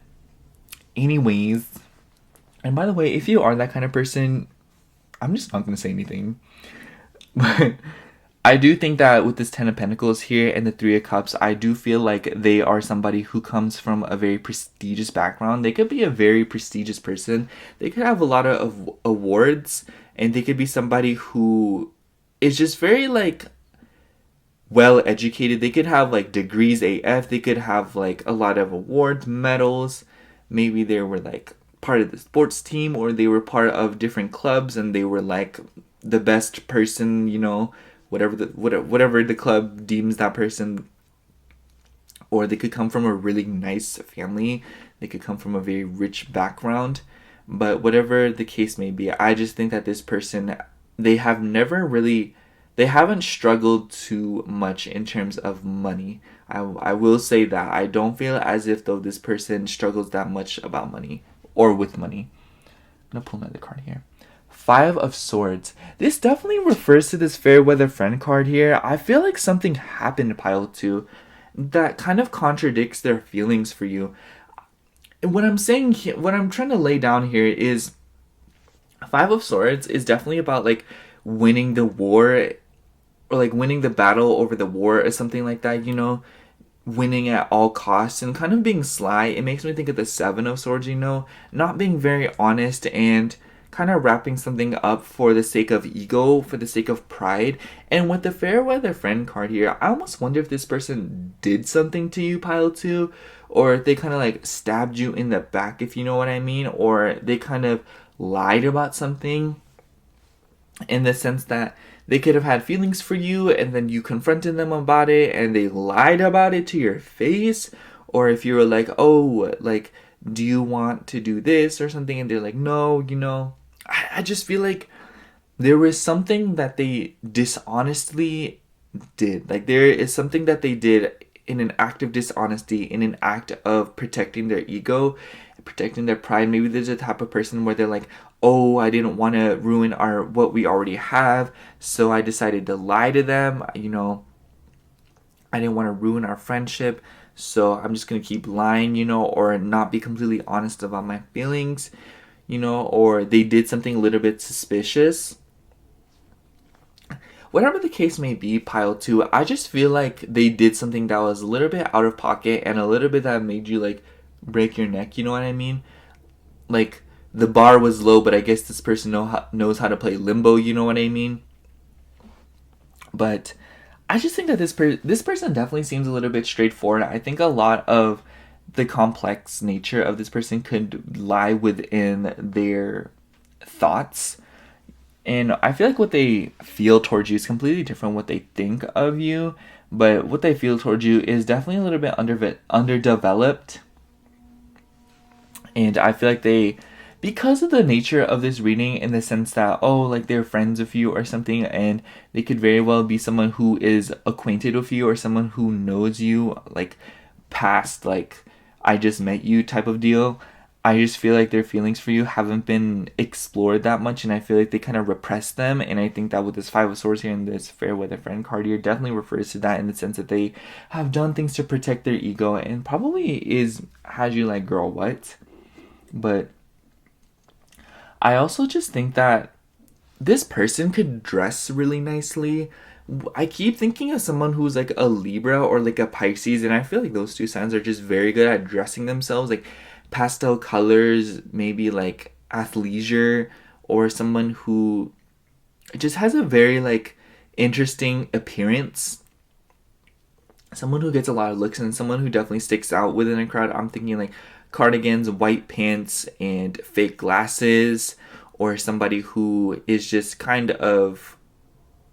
Anyways, and by the way, if you are that kind of person, I'm just not going to say anything. But I do think that with this 10 of Pentacles here and the 3 of Cups, I do feel like they are somebody who comes from a very prestigious background. They could be a very prestigious person. They could have a lot of awards, and they could be somebody who is just very like well educated. They could have like degrees AF. They could have like a lot of awards, medals. Maybe they were like part of the sports team, or they were part of different clubs and they were like the best person, you know, whatever the club deems that person, or they could come from a really nice family. They could come from a very rich background. But whatever the case may be, I just think that this person, they have never really, they haven't struggled too much in terms of money. I will say that. I don't feel as if though this person struggles that much about money or with money. I'm going to pull another card here. Five of Swords. This definitely refers to this fair weather friend card here. I feel like something happened, pile 2, that kind of contradicts their feelings for you. What I'm saying, what I'm trying to lay down here is Five of Swords is definitely about like winning the war, or like winning the battle over the war or something like that, you know, winning at all costs and kind of being sly. It makes me think of the Seven of Swords, you know, not being very honest and kind of wrapping something up for the sake of ego, for the sake of pride. And with the fair weather friend card here, I almost wonder if this person did something to you, pile 2, or if they kind of like stabbed you in the back, if you know what I mean, or they kind of lied about something, in the sense that they could have had feelings for you and then you confronted them about it and they lied about it to your face. Or if you were like, oh, like, do you want to do this or something, and they're like, no, you know, I just feel like there was something that they dishonestly did. Like, there is something that they did in an act of dishonesty, in an act of protecting their ego, protecting their pride. Maybe there's a type of person where they're like, oh, I didn't want to ruin what we already have, so I decided to lie to them. You know, I didn't want to ruin our friendship, so I'm just going to keep lying, you know, or not be completely honest about my feelings, you know, or they did something a little bit suspicious. Whatever the case may be, pile 2, I just feel like they did something that was a little bit out of pocket and a little bit that made you like break your neck, you know what I mean? Like, the bar was low, but I guess this person knows how to play limbo, you know what I mean? But I just think that this person definitely seems a little bit straightforward. I think a lot of the complex nature of this person could lie within their thoughts. And I feel like what they feel towards you is completely different from what they think of you. But what they feel towards you is definitely a little bit underdeveloped. And I feel like they, because of the nature of this reading, in the sense that, oh, like they're friends with you or something, and they could very well be someone who is acquainted with you or someone who knows you, like past, like, I just met you type of deal. I just feel like their feelings for you haven't been explored that much, and I feel like they kind of repress them. And I think that with this Five of Swords here and this Fair Weather Friend card here definitely refers to that, in the sense that they have done things to protect their ego, and probably has you like, girl, what? But I also just think that this person could dress really nicely. I keep thinking of someone who's like a Libra or like a Pisces, and I feel like those two signs are just very good at dressing themselves, like pastel colors, maybe like athleisure, or someone who just has a very like interesting appearance, someone who gets a lot of looks, and someone who definitely sticks out within a crowd. I'm thinking like cardigans, white pants, and fake glasses, or somebody who is just kind of,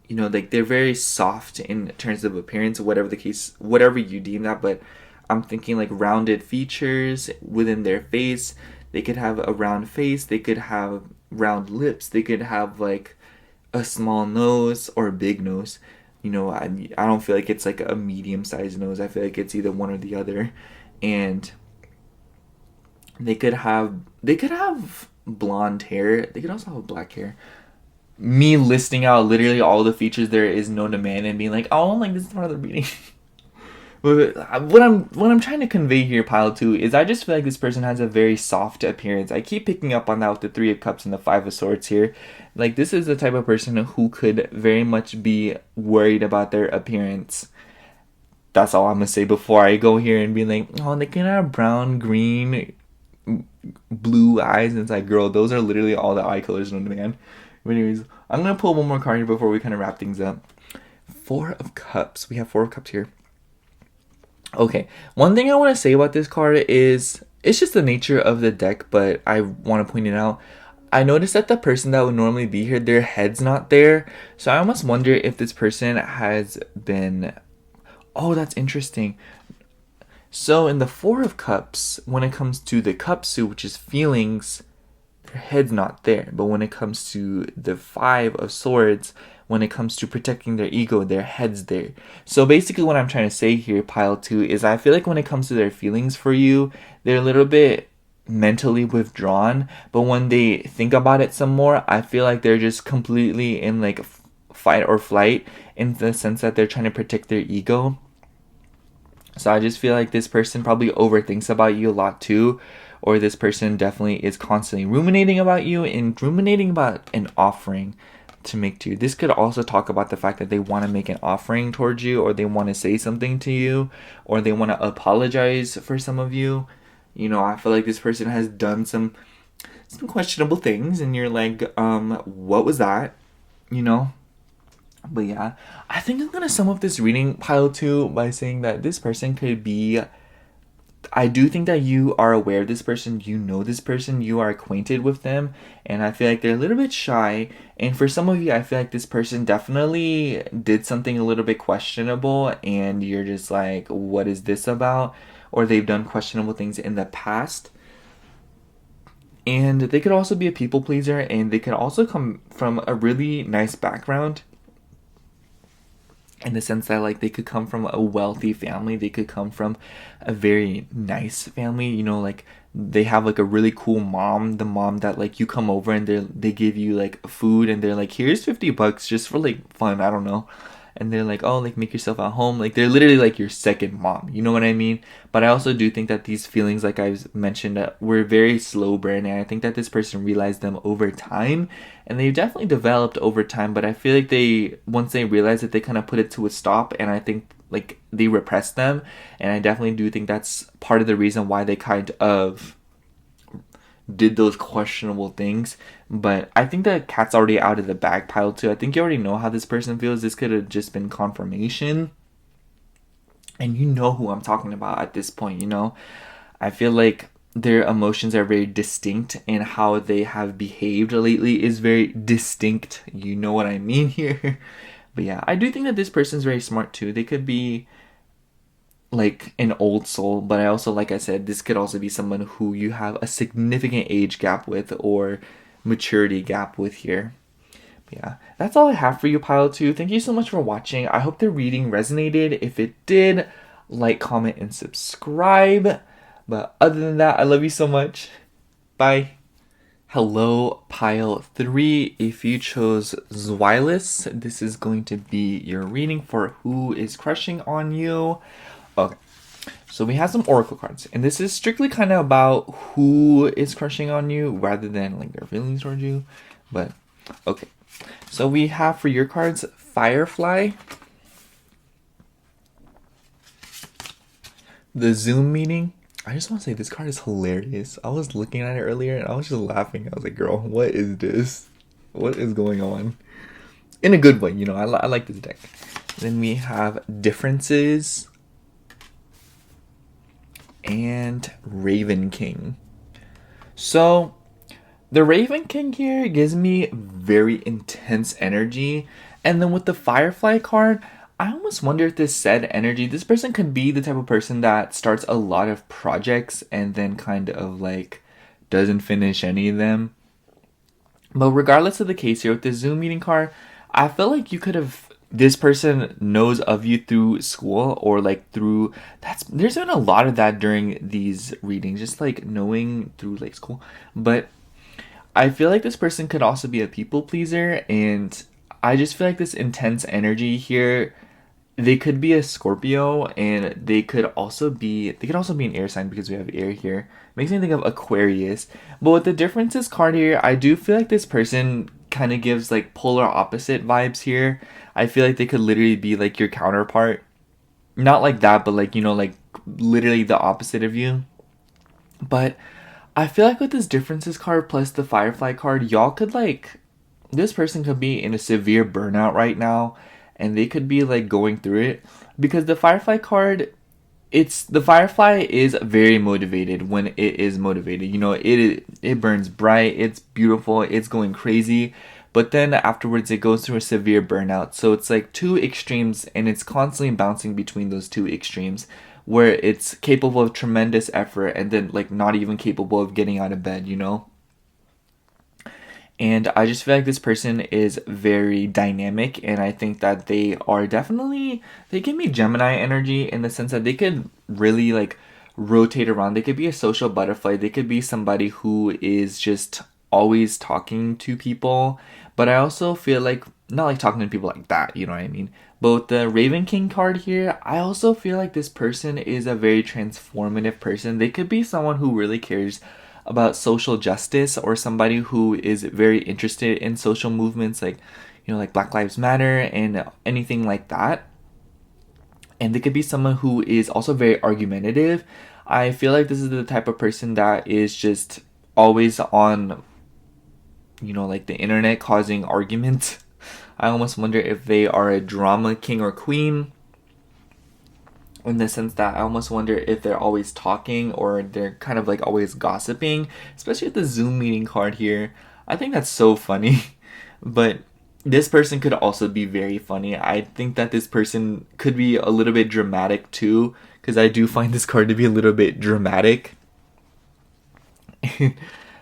you know, like they're very soft in terms of appearance, whatever the case, whatever you deem that. But I'm thinking like rounded features within their face. They could have a round face, they could have round lips, they could have like a small nose or a big nose. You know, I don't feel like it's like a medium-sized nose. I feel like it's either one or the other. And they could have blonde hair. They could also have black hair. Me listing out literally all the features there is known to man and being like, oh, like this is part of the reading. But what I'm trying to convey here, pile 2, is I just feel like this person has a very soft appearance. I keep picking up on that with the Three of Cups and the Five of Swords here. Like, this is the type of person who could very much be worried about their appearance. That's all I'm gonna say before I go here and be like, oh, they can have brown, green, blue eyes, and it's like, girl, those are literally all the eye colors known to man. But anyways, I'm gonna pull one more card here before we kind of wrap things up. Four of Cups. We have Four of Cups here. Okay, one thing I want to say about this card is, it's just the nature of the deck, but I want to point it out. I noticed that the person that would normally be here, their head's not there. So I almost wonder if this person has been... Oh, that's interesting. So in the Four of Cups, when it comes to the cup suit, which is feelings, their head's not there. But when it comes to the Five of Swords, when it comes to protecting their ego, their head's there. So basically what I'm trying to say here, pile 2, is I feel like when it comes to their feelings for you, they're a little bit mentally withdrawn. But when they think about it some more, I feel like they're just completely in like fight or flight, in the sense that they're trying to protect their ego. So I just feel like this person probably overthinks about you a lot too, or this person definitely is constantly ruminating about you and ruminating about an offering to make to you. This could also talk about the fact that they want to make an offering towards you, or they want to say something to you, or they want to apologize for some of you. You know, I feel like this person has done some questionable things, and you're like, what was that? You know? But yeah, I think I'm gonna sum up this reading, pile 2, by saying that this person could be... I do think that you are aware of this person, you know this person, you are acquainted with them, and I feel like they're a little bit shy. And for some of you, I feel like this person definitely did something a little bit questionable, and you're just like, what is this about? Or they've done questionable things in the past. And they could also be a people pleaser, and they could also come from a really nice background, in the sense that like they could come from a wealthy family, they could come from a very nice family, you know, like they have like a really cool mom, the mom that like you come over and they give you like food, and they're like, here's $50 just for like fun, I don't know, and they're like, oh, like make yourself at home, like they're literally like your second mom, you know what I mean? But I also do think that these feelings, like I've mentioned, were very slow burn, and I think that this person realized them over time, and they've definitely developed over time. But I feel like once they realized it, they kind of put it to a stop, and I think like they repressed them, and I definitely do think that's part of the reason why they kind of did those questionable things. But I think the cat's already out of the bag, pile 2. I think you already know how this person feels. This could have just been confirmation, and you know who I'm talking about at this point, you know? I feel like their emotions are very distinct, and how they have behaved lately is very distinct. You know what I mean here? But yeah, I do think that this person's very smart too. They could be like an old soul, but I also, like I said, this could also be someone who you have a significant age gap with, or maturity gap with here. But yeah, that's all I have for you, pile 2. Thank you so much for watching. I hope the reading resonated. If it did, like, comment, and subscribe. But other than that, I love you so much. Bye. Hello, pile 3. If you chose Zwilus, this is going to be your reading for who is crushing on you. Okay, so we have some oracle cards, and this is strictly kind of about who is crushing on you rather than like their feelings towards you. But okay, so we have for your cards Firefly, the Zoom meeting. I just want to say this card is hilarious. I was looking at it earlier and I was just laughing. I was like, girl, what is this? What is going on? In a good way, you know, I like this deck. Then we have Differences and Raven King. So the Raven King here gives me very intense energy, and then with the Firefly card, I almost wonder if this said energy, this person could be the type of person that starts a lot of projects and then kind of like doesn't finish any of them. But regardless of the case here with the Zoom meeting card, I feel like you could have, this person knows of you through school, or like through, there's been a lot of that during these readings, just like knowing through like school. But I feel like this person could also be a people pleaser, and I just feel like this intense energy here, they could be a Scorpio, and they could also be an air sign, because we have air here. Makes me think of Aquarius. But with the Differences card here, I do feel like this person kind of gives like polar opposite vibes here. I feel like they could literally be like your counterpart. Not like that, but like, you know, like literally the opposite of you. But I feel like with this Differences card plus the Firefly card, y'all could like, this person could be in a severe burnout right now, and they could be like going through it, because the Firefly card, it's the firefly is very motivated when it is motivated. You know, it burns bright, it's beautiful, it's going crazy, but then afterwards it goes through a severe burnout. So it's like two extremes, and it's constantly bouncing between those two extremes, where it's capable of tremendous effort and then like not even capable of getting out of bed, you know? And I just feel like this person is very dynamic, and I think that they are definitely, they give me Gemini energy in the sense that they could really like rotate around. They could be a social butterfly. They could be somebody who is just always talking to people. But I also feel like, not like talking to people like that, you know what I mean? But with the Raven King card here, I also feel like this person is a very transformative person. They could be someone who really cares about social justice, or somebody who is very interested in social movements like, you know, like Black Lives Matter and anything like that. And they could be someone who is also very argumentative. I feel like this is the type of person that is just always on, you know, like the internet causing arguments. I almost wonder if they are a drama king or queen, in the sense that I almost wonder if they're always talking or they're kind of like always gossiping, especially with the Zoom meeting card here. I think that's so funny. But this person could also be very funny. I think that this person could be a little bit dramatic too, because I do find this card to be a little bit dramatic.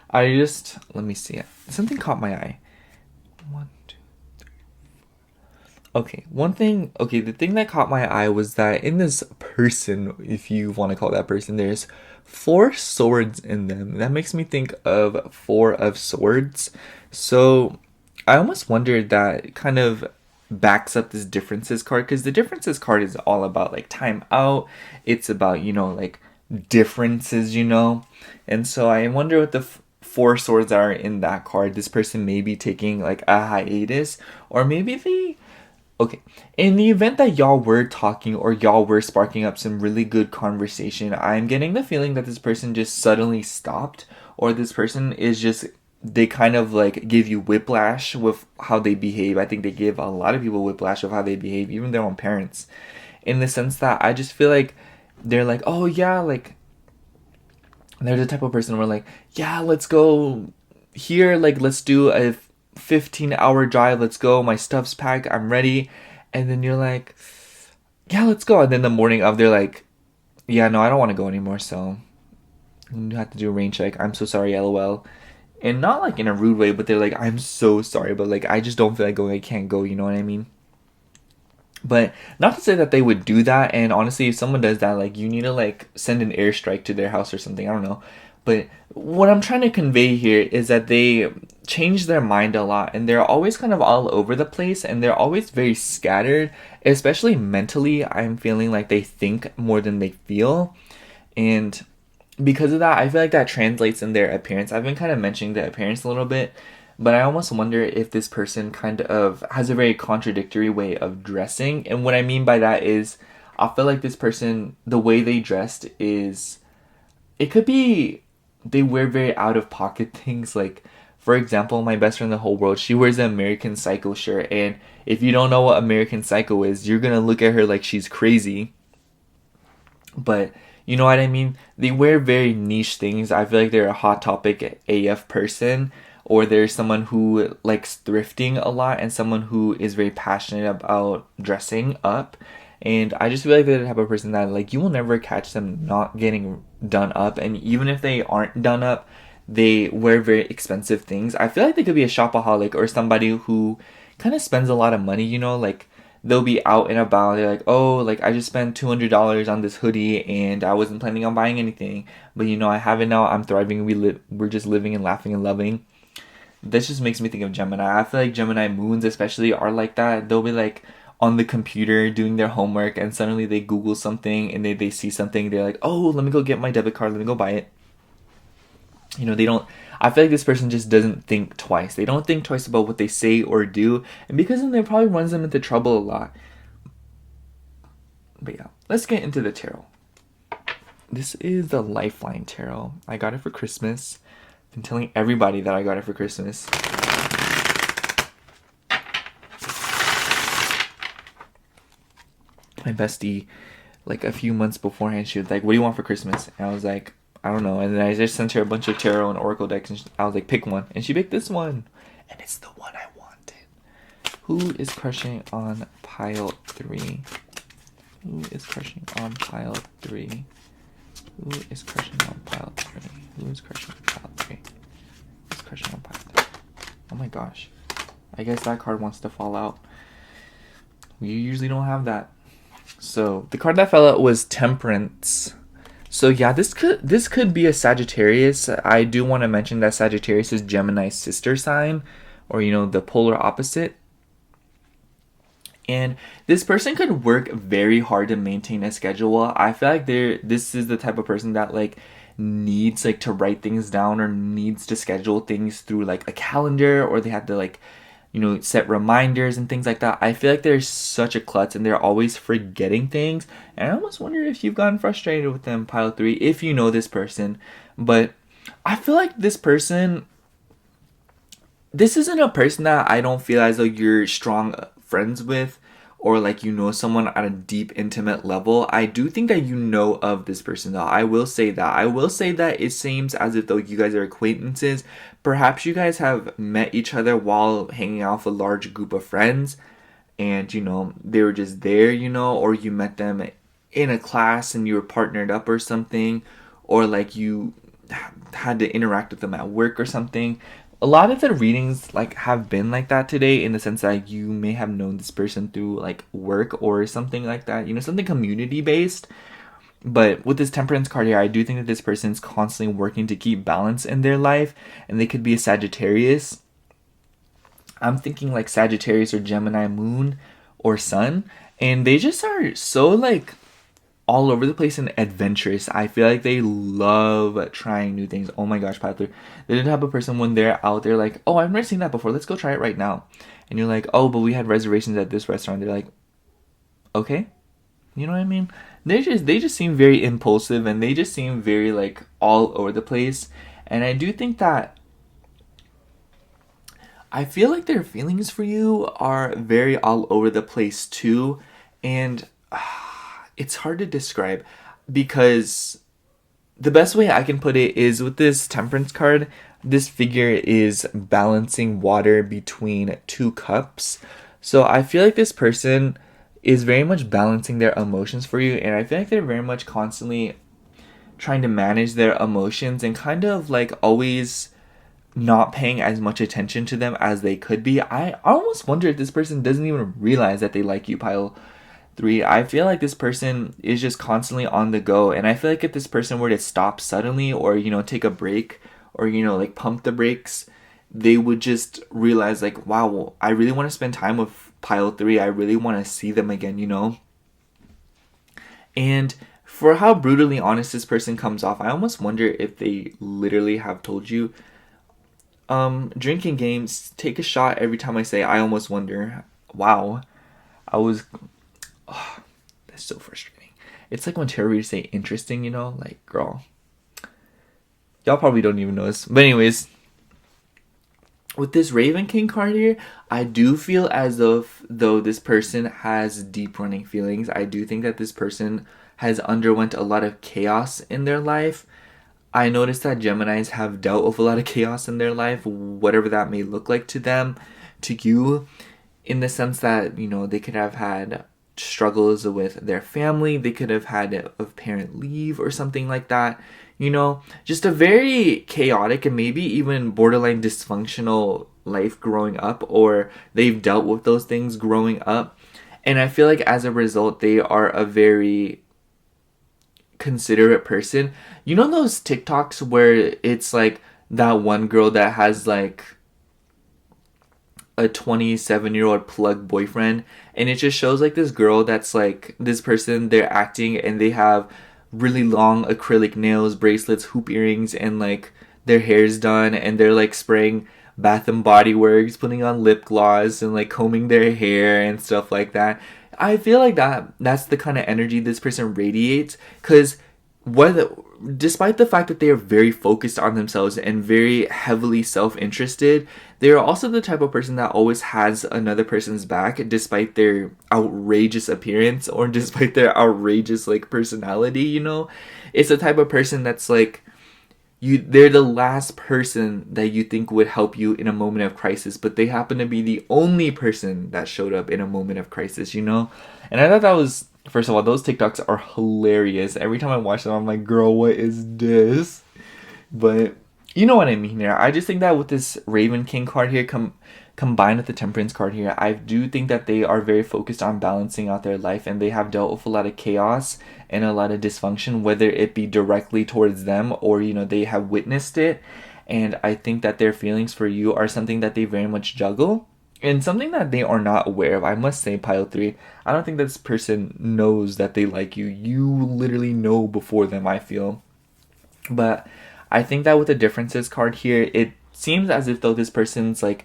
I just, let me see. Something caught my eye. Okay, the thing that caught my eye was that in this person, if you want to call that person, there's four swords in them. That makes me think of Four of Swords. So I almost wondered that kind of backs up this differences card, because the differences card is all about like time out. It's about, you know, like differences, you know. And so I wonder what the four swords are in that card. This person may be taking like a hiatus, or maybe they, okay, in the event that y'all were talking or y'all were sparking up some really good conversation, I'm getting the feeling that this person just suddenly stopped, or this person is just, they kind of like give you whiplash with how they behave. I think they give a lot of people whiplash of how they behave, even their own parents, in the sense that I just feel like they're like, oh yeah, like they're the type of person where like, yeah, let's go here, like let's do a 15-hour drive, let's go, my stuff's packed, I'm ready. And then you're like, yeah, let's go. And then the morning of, they're like, yeah, no, I don't want to go anymore, so you have to do a rain check, I'm so sorry, lol. And not like in a rude way, but they're like, I'm so sorry, but like I just don't feel like going, I can't go, you know what I mean? But not to say that they would do that, and honestly, if someone does that, like, you need to like send an airstrike to their house or something, I don't know. But what I'm trying to convey here is that they change their mind a lot, and they're always kind of all over the place, and they're always very scattered, especially mentally. I'm feeling like they think more than they feel. And because of that, I feel like that translates in their appearance. I've been kind of mentioning the appearance a little bit, but I almost wonder if this person kind of has a very contradictory way of dressing. And what I mean by that is, I feel like this person, the way they dressed is, it could be they wear very out of pocket things. Like, for example, my best friend in the whole world, she wears an American Psycho shirt, and if you don't know what American Psycho is, you're gonna look at her like she's crazy. But you know what I mean? They wear very niche things. I feel like they're a Hot Topic AF person, or there's someone who likes thrifting a lot, and someone who is very passionate about dressing up. And I just feel like they're the type of person that, like, you will never catch them not getting done up. And even if they aren't done up, they wear very expensive things. I feel like they could be a shopaholic, or somebody who kind of spends a lot of money, you know, like they'll be out and about. They're like, oh, like I just spent $200 on this hoodie and I wasn't planning on buying anything, but you know, I have it now. I'm thriving. We're just living and laughing and loving. This just makes me think of Gemini. I feel like Gemini moons especially are like that. They'll be like on the computer doing their homework, and suddenly they Google something and they see something. They're like, oh, let me go get my debit card. Let me go buy it. You know, they don't, I feel like this person just doesn't think twice. They don't think twice about what they say or do. And because of them, it probably runs them into trouble a lot. But yeah, let's get into the tarot. This is the Lifeline Tarot. I got it for Christmas. I've been telling everybody that I got it for Christmas. My bestie like a few months beforehand. She was like, "What do you want for Christmas?" And I was like, "I don't know." And then I just sent her a bunch of tarot and oracle decks, and I was like, "Pick one," and she picked this one, and it's the one I wanted. Who is crushing on pile 3? Who is crushing on pile 3? Who is crushing on pile 3? Who is crushing on pile 3? Who's crushing on pile 3? Oh my gosh. I guess that card wants to fall out. We usually don't have that. So the card that fell out was Temperance. So yeah, this could be a Sagittarius. I do want to mention that Sagittarius is Gemini's sister sign, or the polar opposite. And this person could work very hard to maintain a schedule. I feel like this is the type of person that like needs like to write things down, or needs to schedule things through like a calendar, or they have to like set reminders and things like that. I feel like they're such a klutz and they're always forgetting things. And I almost wonder if you've gotten frustrated with them, pile 3, if you know this person. But I feel like this isn't a person that I don't feel as though you're strong friends with, or like someone at a deep intimate level. I do think that you know of this person though. I will say that it seems as if though you guys are acquaintances. Perhaps you guys have met each other while hanging out with a large group of friends, and they were just there, or you met them in a class and you were partnered up or something, or like you had to interact with them at work or something. A lot of the readings like have been like that today, in the sense that you may have known this person through like work or something like that, something community based. But with this Temperance card here, I do think that this person is constantly working to keep balance in their life, and they could be a Sagittarius. I'm thinking like Sagittarius or Gemini moon or sun, and they just are so like all over the place and adventurous. I feel like they love trying new things. Oh my gosh, Patrick. They're the type of person when they're out there like, "Oh, I've never seen that before. Let's go try it right now." And you're like, "Oh, but we had reservations at this restaurant." They're like, "Okay." You know what I mean? They just seem very impulsive, and they just seem very like all over the place. And I do think that I feel like their feelings for you are very all over the place too. And it's hard to describe, because the best way I can put it is with this Temperance card, this figure is balancing water between 2 cups. So I feel like this person is very much balancing their emotions for you, and I feel like they're very much constantly trying to manage their emotions, and kind of like always not paying as much attention to them as they could be. I almost wonder if this person doesn't even realize that they like you, pile 3. I feel like this person is just constantly on the go, and I feel like if this person were to stop suddenly, or take a break, or like pump the brakes, they would just realize like, wow, I really want to spend time with pile 3. I really want to see them again, And for how brutally honest this person comes off, I almost wonder if they literally have told you, drinking games, take a shot every time I say I almost wonder. Wow. That's so frustrating. It's like when tarot readers say interesting, like, girl. Y'all probably don't even know this. But anyways, with this Raven King card here, I do feel as though this person has deep running feelings. I do think that this person has underwent a lot of chaos in their life. I noticed that Geminis have dealt with a lot of chaos in their life, whatever that may look like to them, to you, in the sense that, they could have had struggles with their family, they could have had a parent leave or something like that. Just a very chaotic and maybe even borderline dysfunctional life growing up, or they've dealt with those things growing up. And I feel like as a result, they are a very considerate person. Those TikToks where it's like that one girl that has like a 27-year-old plug boyfriend, and it just shows like this girl that's like this person, they're acting, and they have really long acrylic nails, bracelets, hoop earrings, and like their hair's done, and they're like spraying Bath and Body Works, putting on lip gloss, and like combing their hair and stuff like that. I feel like that's the kind of energy this person radiates, because whether, despite the fact that they are very focused on themselves and very heavily self-interested, they are also the type of person that always has another person's back despite their outrageous appearance or despite their outrageous like personality, you know? It's the type of person that's like, they're the last person that you think would help you in a moment of crisis, but they happen to be the only person that showed up in a moment of crisis, you know? And I thought that was, first of all, those TikToks are hilarious. Every time I watch them, I'm like, girl, what is this? But you know what I mean here. I just think that with this Raven King card here, combined with the Temperance card here, I do think that they are very focused on balancing out their life, and they have dealt with a lot of chaos and a lot of dysfunction, whether it be directly towards them or, you know, they have witnessed it. And I think that their feelings for you are something that they very much juggle and something that they are not aware of. I must say, pile 3, I don't think this person knows that they like you. You literally know before them, I feel. But I think that with the differences card here, it seems as if though this person's like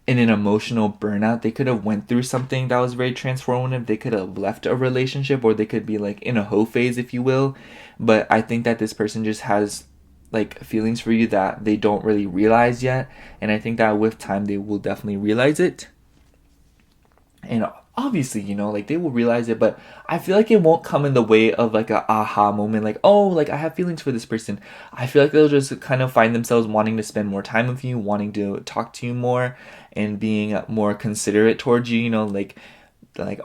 in an emotional burnout. They could have went through something that was very transformative. They could have left a relationship, or they could be like in a hoe phase, if you will. But I think that this person just has like feelings for you that they don't really realize yet. And I think that with time, they will definitely realize it. And obviously, you know, like they will realize it, but I feel like it won't come in the way of like a aha moment, like, oh, like I have feelings for this person. I feel like they'll just kind of find themselves wanting to spend more time with you, wanting to talk to you more, and being more considerate towards you, you know, like,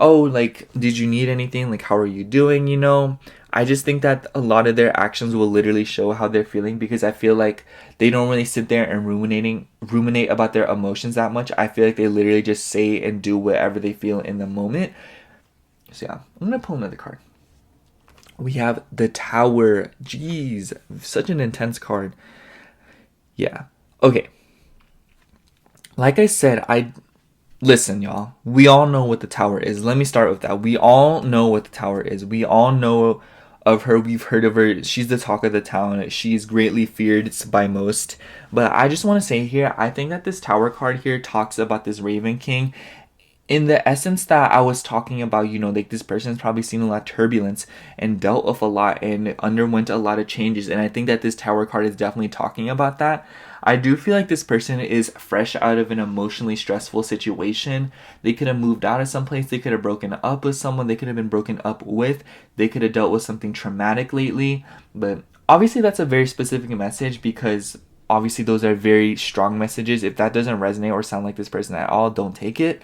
oh, like, did you need anything? Like, how are you doing? You know, I just think that a lot of their actions will literally show how they're feeling, because I feel like they don't really sit there and ruminate about their emotions that much. I feel like they literally just say and do whatever they feel in the moment. So yeah, I'm gonna pull another card. We have the Tower. Jeez, such an intense card. Yeah. Okay. Like I said, listen, y'all. We all know what the Tower is. Let me start with that. We all know what the Tower is. We all know of her. We've heard of her. She's the talk of the town. She's greatly feared by most. But I just want to say here, I think that this Tower card here talks about this Raven King in the essence that I was talking about. You know, like this person's probably seen a lot of turbulence and dealt with a lot and underwent a lot of changes. And I think that this Tower card is definitely talking about that. I do feel like this person is fresh out of an emotionally stressful situation. They could have moved out of someplace. They could have broken up with someone. They could have been broken up with. They could have dealt with something traumatic lately. But obviously that's a very specific message, because obviously those are very strong messages. If that doesn't resonate or sound like this person at all, don't take it.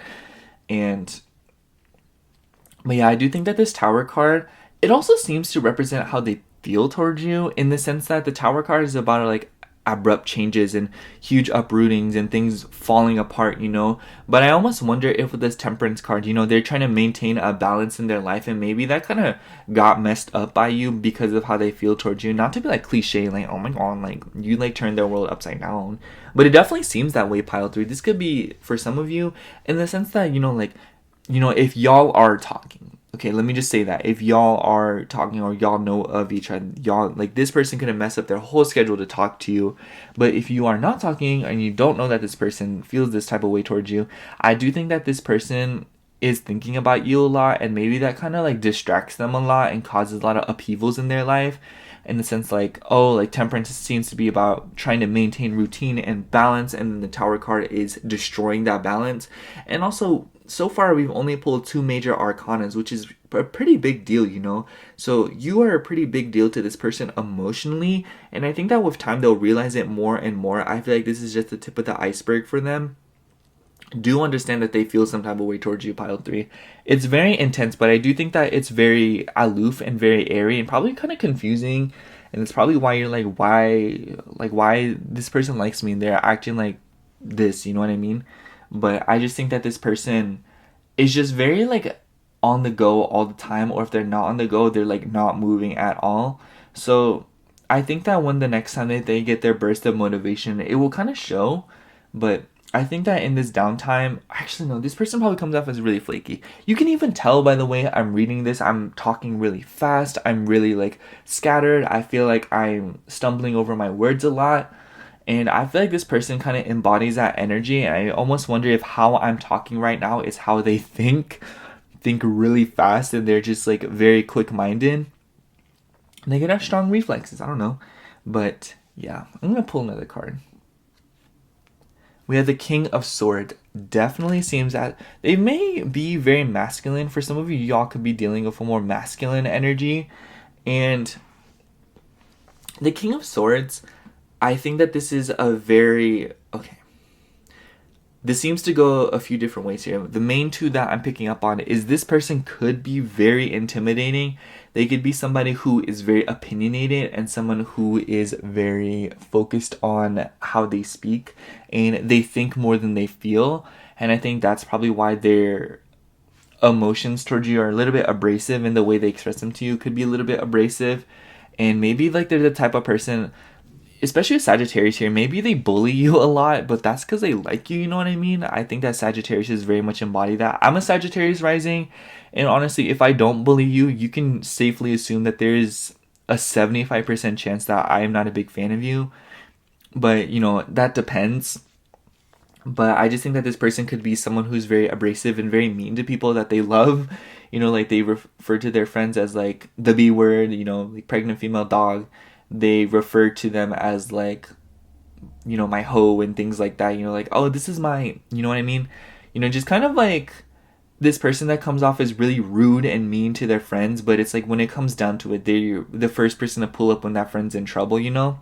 But yeah, I do think that this Tower card, it also seems to represent how they feel towards you, in the sense that the Tower card is about like abrupt changes and huge uprootings and things falling apart, you know. But I almost wonder if with this Temperance card, you know, they're trying to maintain a balance in their life, and maybe that kind of got messed up by you because of how they feel towards you. Not to be like cliche, like, oh my god, like you like turned their world upside down, but it definitely seems that way, pile 3. This could be for some of you, in the sense that, you know, like, you know, if y'all are talking, okay, let me just say that if y'all are talking or y'all know of each other, y'all, like, this person could have messed up their whole schedule to talk to you. But if you are not talking and you don't know that this person feels this type of way towards you, I do think that this person is thinking about you a lot, and maybe that kind of like distracts them a lot and causes a lot of upheavals in their life, in the sense like, oh, like Temperance seems to be about trying to maintain routine and balance, and then the Tower card is destroying that balance. And also, so far we've only pulled 2 major arcanas, which is a pretty big deal, you know. So you are a pretty big deal to this person emotionally, and I think that with time they'll realize it more and more. I feel like this is just the tip of the iceberg for them. Do understand that they feel some type of way towards you, pile 3. It's very intense, but I do think that it's very aloof and very airy and probably kind of confusing, and it's probably why you're like, why this person likes me and they're acting like this, you know what I mean? But I just think that this person is just very like on the go all the time, or if they're not on the go, they're like not moving at all. So I think that when the next time that they get their burst of motivation, it will kind of show. But I think that in this downtime, actually no, this person probably comes off as really flaky. You can even tell by the way I'm reading this. I'm talking really fast. I'm really like scattered. I feel like I'm stumbling over my words a lot. And I feel like this person kind of embodies that energy. And I almost wonder if how I'm talking right now is how they think really fast, and they're just like very quick-minded. They could have strong reflexes. I don't know. But yeah, I'm going to pull another card. We have the King of Swords. Definitely seems that they may be very masculine. For some of you, y'all could be dealing with a more masculine energy. And the King of Swords, I think that this is a very... Okay. This seems to go a few different ways here. The main two that I'm picking up on is this person could be very intimidating. They could be somebody who is very opinionated and someone who is very focused on how they speak, and they think more than they feel. And I think that's probably why their emotions towards you are a little bit abrasive, and the way they express them to you could be a little bit abrasive. And maybe like they're the type of person, especially with Sagittarius here, maybe they bully you a lot, but that's because they like you, you know what I mean? I think that Sagittarius is very much embody that. I'm a Sagittarius rising, and honestly, if I don't bully you, you can safely assume that there's a 75% chance that I am not a big fan of you. But, you know, that depends. But I just think that this person could be someone who's very abrasive and very mean to people that they love. You know, like they refer to their friends as like the B word, you know, like pregnant female dog. They refer to them as like, you know, my hoe and things like that. You know, like, oh, this is my, you know what I mean? You know, just kind of like this person that comes off as really rude and mean to their friends, but it's like when it comes down to it, they're the first person to pull up when that friend's in trouble, you know?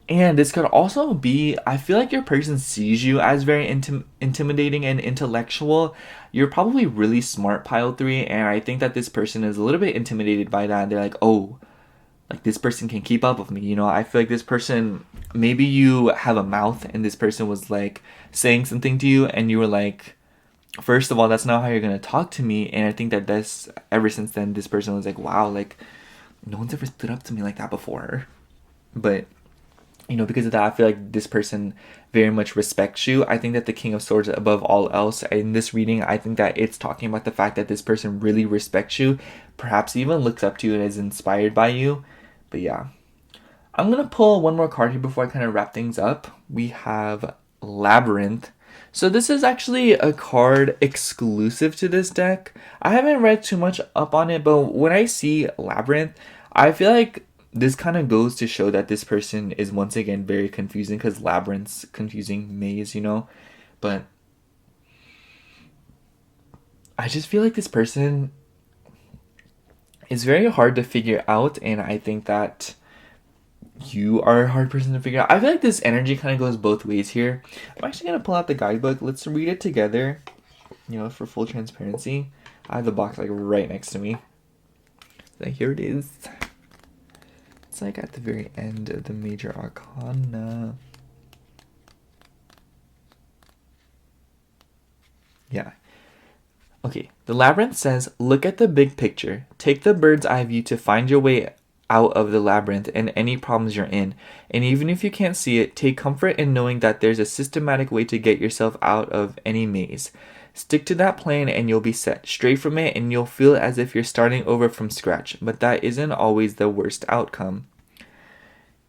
And this could also be, I feel like your person sees you as very intimidating and intellectual. You're probably really smart, pile 3, and I think that this person is a little bit intimidated by that. They're like, oh, like this person can keep up with me, you know? I feel like this person, maybe you have a mouth and this person was like saying something to you and you were like, first of all, that's not how you're gonna talk to me. And I think that this, ever since then, this person was like, wow, like no one's ever stood up to me like that before. But you know, because of that, I feel like this person very much respects you. I think that the King of Swords, above all else, in this reading, I think that it's talking about the fact that this person really respects you, perhaps even looks up to you and is inspired by you. But yeah, I'm going to pull one more card here before I kind of wrap things up. We have Labyrinth. So this is actually a card exclusive to this deck. I haven't read too much up on it, but when I see Labyrinth, I feel like this kind of goes to show that this person is once again very confusing, because labyrinth's confusing maze, you know? But I just feel like this person is very hard to figure out, and I think that you are a hard person to figure out. I feel like this energy kind of goes both ways here. I'm actually going to pull out the guidebook. Let's read it together, you know, for full transparency. I have the box like right next to me. So here it is. It's like at the very end of the major arcana. Yeah. Okay, the labyrinth says, look at the big picture. Take the bird's eye view to find your way out of the labyrinth and any problems you're in. And even if you can't see it, take comfort in knowing that there's a systematic way to get yourself out of any maze. Stick to that plan and you'll be set. Stray from it and you'll feel as if you're starting over from scratch. But that isn't always the worst outcome.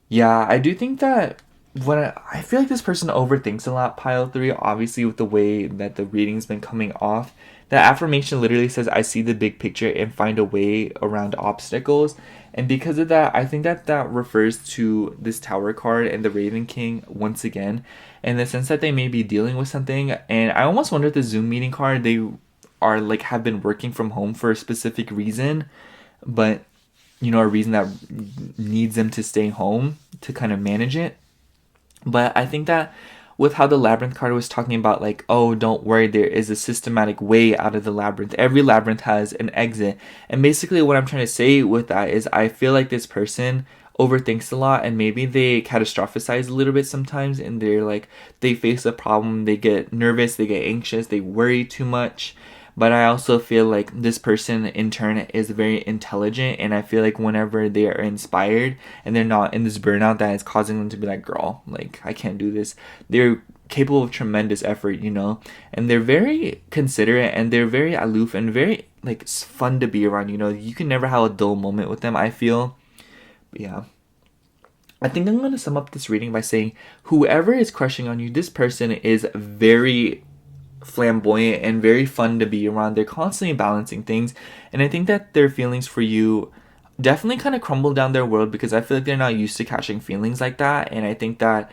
Yeah, I do think that I feel like this person overthinks a lot, pile 3, obviously with the way that the reading's been coming off. The affirmation literally says, I see the big picture and find a way around obstacles. And because of that, I think that that refers to this Tower card and the Raven King once again, in the sense that they may be dealing with something. And I almost wonder if the Zoom meeting card, they are like have been working from home for a specific reason, but you know, a reason that needs them to stay home to kind of manage it. But I think that with how the labyrinth card was talking about, like, oh, don't worry, there is a systematic way out of the labyrinth. Every labyrinth has an exit. And basically what I'm trying to say with that is I feel like this person overthinks a lot, and maybe they catastrophize a little bit sometimes, and they're like, they face a problem, they get nervous, they get anxious, they worry too much. But I also feel like this person in turn is very intelligent, and I feel like whenever they are inspired and they're not in this burnout that is causing them to be like, girl, like, I can't do this, they're capable of tremendous effort, you know? And they're very considerate, and they're very aloof and very, like, fun to be around, you know? You can never have a dull moment with them, I feel. But yeah. I think I'm going to sum up this reading by saying whoever is crushing on you, this person is very flamboyant and very fun to be around. They're constantly balancing things, and I think that their feelings for you definitely kind of crumble down their world, because I feel like they're not used to catching feelings like that. And I think that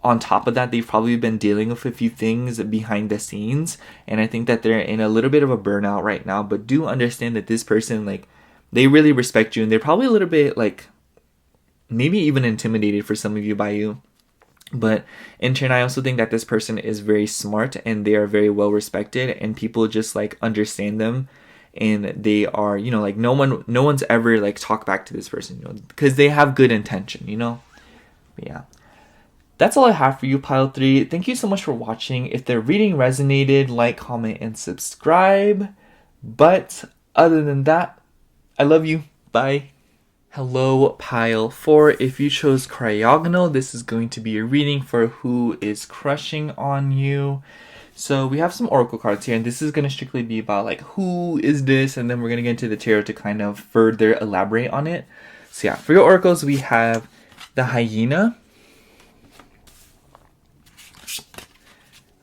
on top of that, they've probably been dealing with a few things behind the scenes. And I think that they're in a little bit of a burnout right now. But do understand that this person, like, they really respect you. And they're probably a little bit, like, maybe even intimidated for some of you by you. But in turn, I also think that this person is very smart and they are very well respected, and people just like understand them, and they are, you know, like no one's ever like talked back to this person, you know, because they have good intention, you know. But yeah, that's all I have for you, pile 3. Thank you so much for watching. If the reading resonated, like, comment, and subscribe. But other than that, I love you. Bye. Hello, pile 4. If you chose cryogonal, this is going to be a reading for who is crushing on you. So we have some oracle cards here, and this is going to strictly be about like who is this, and then we're going to get into the tarot to kind of further elaborate on it. So yeah, for your oracles, we have the hyena,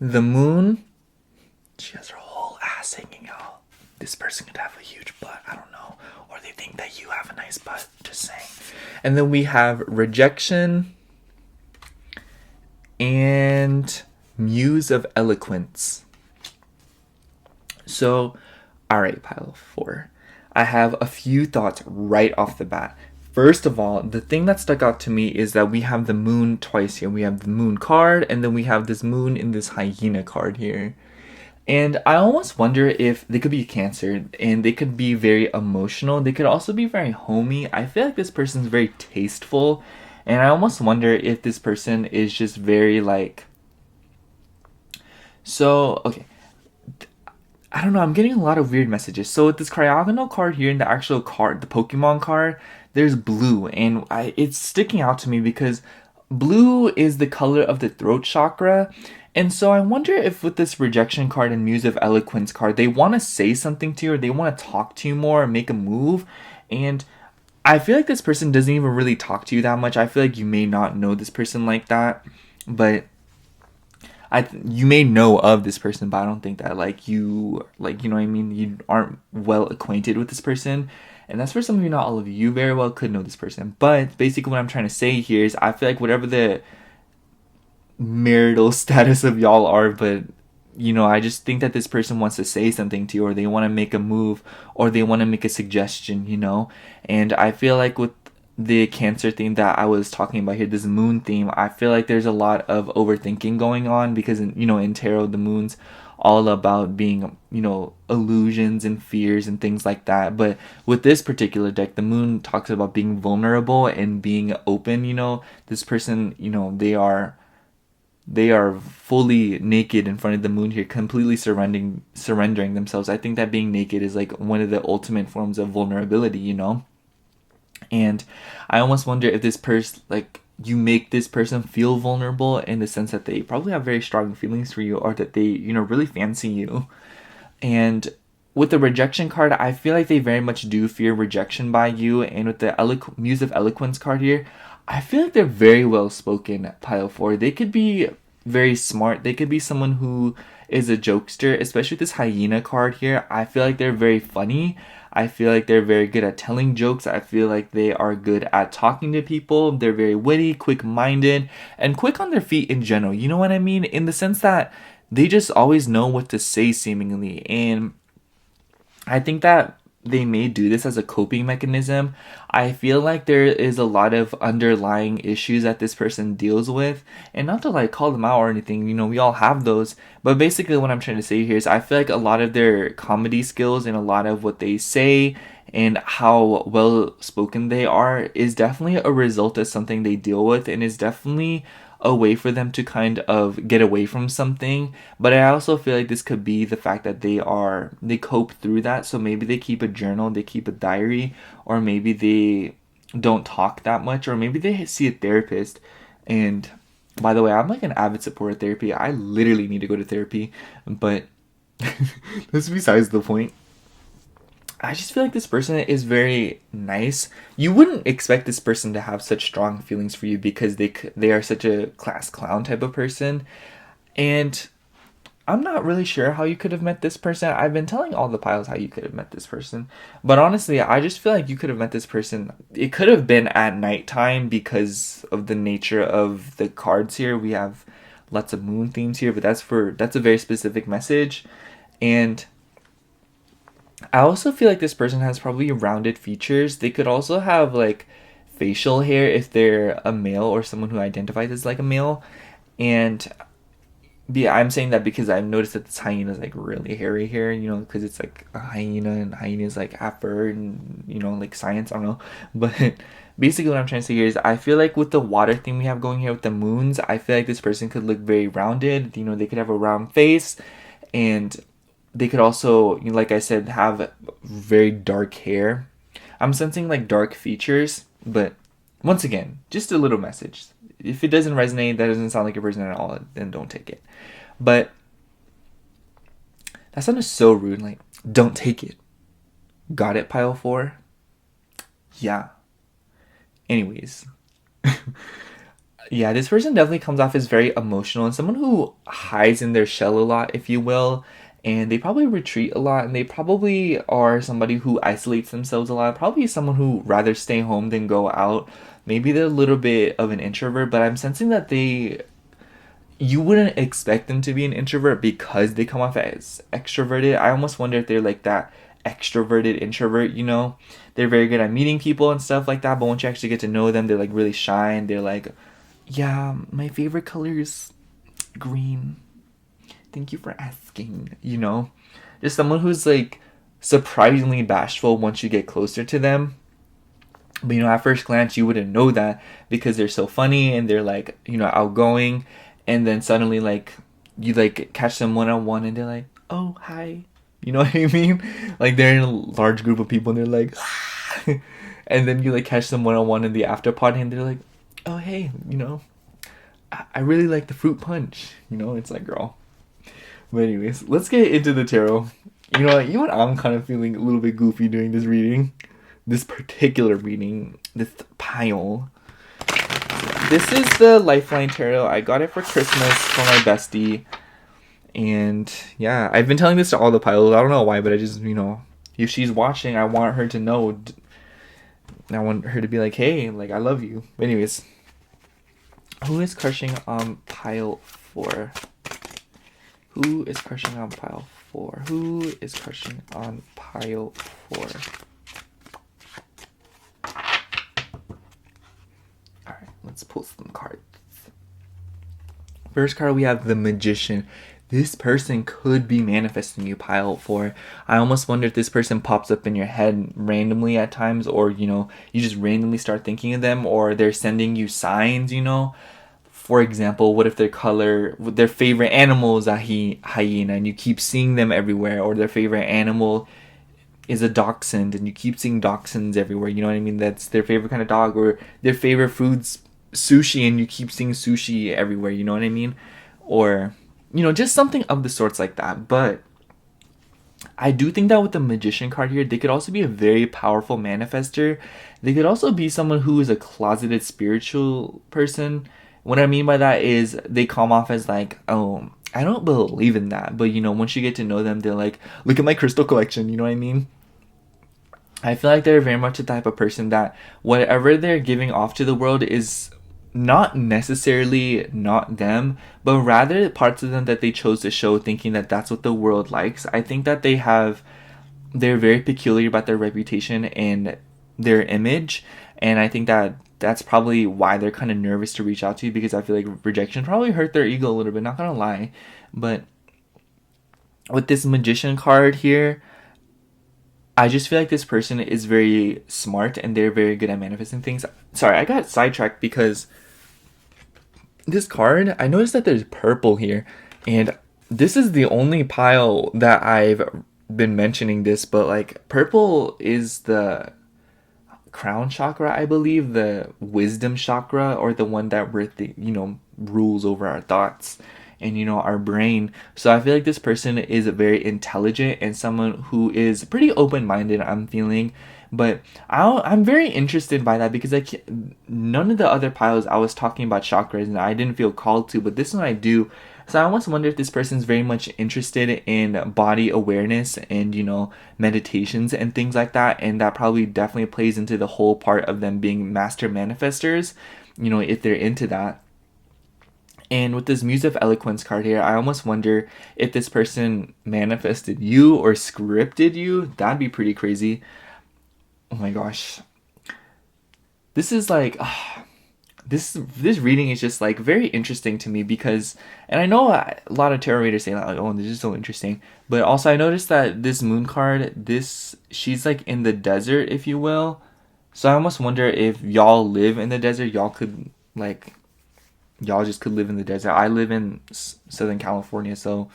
the moon. She has her whole ass hanging out. This person could have a huge butt, I don't know. Or they think that you have a nice butt, just saying. And then we have rejection and muse of eloquence. So, alright, pile 4. I have a few thoughts right off the bat. First of all, the thing that stuck out to me is that we have the moon twice here. We have the moon card, and then we have this moon in this hyena card here. And I almost wonder if they could be Cancer, and they could be very emotional. They could also be very homey. I feel like this person's very tasteful, and I almost wonder if this person is just very like... So, okay. I don't know, I'm getting a lot of weird messages. So with this cryogonal card here, in the actual card, the Pokemon card, there's blue, and it's sticking out to me because blue is the color of the throat chakra. And so I wonder if with this rejection card and muse of eloquence card, they want to say something to you, or they want to talk to you more, or make a move. And I feel like this person doesn't even really talk to you that much. I feel like you may not know this person like that, but you may know of this person, but I don't think that you know what I mean, you aren't well acquainted with this person. And that's for some of you, not all of you. You very well could know this person. But basically what I'm trying to say here is I feel like whatever the marital status of y'all are, but you know, I just think that this person wants to say something to you, or they want to make a move, or they want to make a suggestion, you know. And I feel like with the Cancer theme that I was talking about here, this moon theme, I feel like there's a lot of overthinking going on, because in tarot, the moon's all about being, illusions and fears and things like that. But with this particular deck, the moon talks about being vulnerable and being open. This person, they are fully naked in front of the moon here, completely surrendering themselves. I think that being naked is like one of the ultimate forms of vulnerability, And I almost wonder if this person, you make this person feel vulnerable in the sense that they probably have very strong feelings for you, or that they, really fancy you. And with the rejection card, I feel like they very much do fear rejection by you. And with the Muse of Eloquence card here, I feel like they're very well spoken, pile 4. They could be very smart. They could be someone who is a jokester, especially with this hyena card here. I feel like they're very funny. I feel like they're very good at telling jokes. I feel like they are good at talking to people. They're very witty, quick-minded, and quick on their feet in general. You know what I mean? In the sense that they just always know what to say, seemingly. And I think that they may do this as a coping mechanism. I feel like there is a lot of underlying issues that this person deals with, and not to call them out or anything, we all have those, but basically what I'm trying to say here is I feel like a lot of their comedy skills and a lot of what they say and how well spoken they are is definitely a result of something they deal with, and is definitely a way for them to kind of get away from something. But I also feel like this could be the fact that they cope through that. So maybe they keep a journal, they keep a diary, or maybe they don't talk that much, or maybe they see a therapist. And by the way, I'm an avid supporter of therapy. I literally need to go to therapy, but that's besides the point. I just feel like this person is very nice. You wouldn't expect this person to have such strong feelings for you, because they are such a class clown type of person. And I'm not really sure how you could have met this person. I've been telling all the piles how you could have met this person. But honestly, I just feel like you could have met this person. It could have been at nighttime because of the nature of the cards here. We have lots of moon themes here, but that's a very specific message. And I also feel like this person has probably rounded features. They could also have like facial hair if they're a male or someone who identifies as like a male. And I'm saying that because I've noticed that this hyena is like really hairy here, because it's like a hyena and hyenas like have fur and like science, I don't know. But basically, what I'm trying to say here is I feel like with the water theme we have going here with the moons, I feel like this person could look very rounded. They could have a round face, and they could also, like I said, have very dark hair. I'm sensing like dark features, but once again, just a little message. If it doesn't resonate, that doesn't sound like a person at all, then don't take it. But that sounded so rude. Like, don't take it. Got it, pile 4? Yeah. Anyways. Yeah, this person definitely comes off as very emotional and someone who hides in their shell a lot, if you will. And they probably retreat a lot, and they probably are somebody who isolates themselves a lot. Probably someone who rather stay home than go out. Maybe they're a little bit of an introvert, but I'm sensing that you wouldn't expect them to be an introvert because they come off as extroverted. I almost wonder if they're like that extroverted introvert, They're very good at meeting people and stuff like that, but once you actually get to know them, they're like really shy, and they're like, yeah, my favorite color is green. Thank you for asking, Just someone who's like surprisingly bashful once you get closer to them. But at first glance you wouldn't know that because they're so funny and they're like, outgoing, and then suddenly like you like catch them one-on-one and they're like, oh, hi. You know what I mean? Like they're in a large group of people and they're like and then you like catch them one-on-one in the after party and they're like, oh, hey, I really like the fruit punch. It's like, girl. But anyways, let's get into the tarot. You know what? I'm kind of feeling a little bit goofy doing this reading. This particular reading. This pile. This is the Lifeline Tarot. I got it for Christmas from my bestie. And yeah, I've been telling this to all the piles. I don't know why, but I just, if she's watching, I want her to know. I want her to be like, hey, like, I love you. But anyways, who is crushing on pile 4? Who is crushing on pile 4? Who is crushing on pile 4? Alright, let's pull some cards. First card, we have the Magician. This person could be manifesting you, pile 4. I almost wonder if this person pops up in your head randomly at times, or, you just randomly start thinking of them, or they're sending you signs, For example, what if their favorite animal is a hyena and you keep seeing them everywhere, or their favorite animal is a dachshund and you keep seeing dachshunds everywhere, you know what I mean? That's their favorite kind of dog, or their favorite food's sushi and you keep seeing sushi everywhere, you know what I mean? Or, just something of the sorts like that. But I do think that with the Magician card here, they could also be a very powerful manifester. They could also be someone who is a closeted spiritual person. What I mean by that is they come off as like, oh, I don't believe in that. But, once you get to know them, they're like, look at my crystal collection. You know what I mean? I feel like they're very much the type of person that whatever they're giving off to the world is not necessarily not them, but rather parts of them that they chose to show thinking that that's what the world likes. I think that they're very peculiar about their reputation and their image. And I think that that's probably why they're kind of nervous to reach out to you, because I feel like rejection probably hurt their ego a little bit, not gonna lie. But with this Magician card here, I just feel like this person is very smart and they're very good at manifesting things. Sorry, I got sidetracked because this card, I noticed that there's purple here, and this is the only pile that I've been mentioning this, but like purple is the crown chakra, I believe, the wisdom chakra, or the one that rules over our thoughts and our brain. So I feel like this person is very intelligent and someone who is pretty open-minded, I'm feeling. But I'm very interested by that because none of the other piles I was talking about chakras and I didn't feel called to, but this one I do. So I almost wonder if this person's very much interested in body awareness and, meditations and things like that. And that probably definitely plays into the whole part of them being master manifestors, if they're into that. And with this Muse of Eloquence card here, I almost wonder if this person manifested you or scripted you. That'd be pretty crazy. Oh my gosh. This is like, this reading is just like very interesting to me because, and I know a lot of tarot readers say like, oh, this is so interesting, but also I noticed that this moon card, she's like in the desert, if you will. So I almost wonder if y'all live in the desert, y'all just could live in the desert. I live in Southern California, so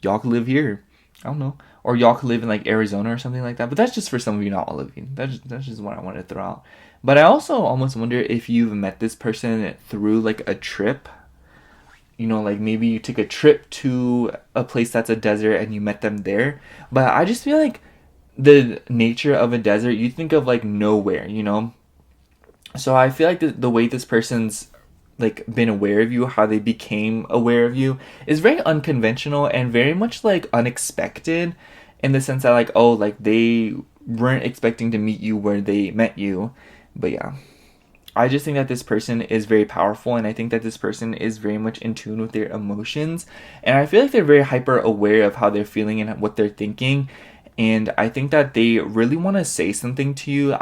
y'all could live here. I don't know. Or y'all could live in like Arizona or something like that. But that's just for some of you, not all of you. That's just what I want to throw out. But I also almost wonder if you've met this person through like a trip. Like maybe you took a trip to a place that's a desert and you met them there. But I just feel like the nature of a desert, you think of like nowhere, So I feel like the way this person's like been aware of you, how they became aware of you, is very unconventional and very much like unexpected, in the sense that like, oh, like they weren't expecting to meet you where they met you. But yeah, I just think that this person is very powerful, and I think that this person is very much in tune with their emotions, and I feel like they're very hyper aware of how they're feeling and what they're thinking, and I think that they really want to say something to you.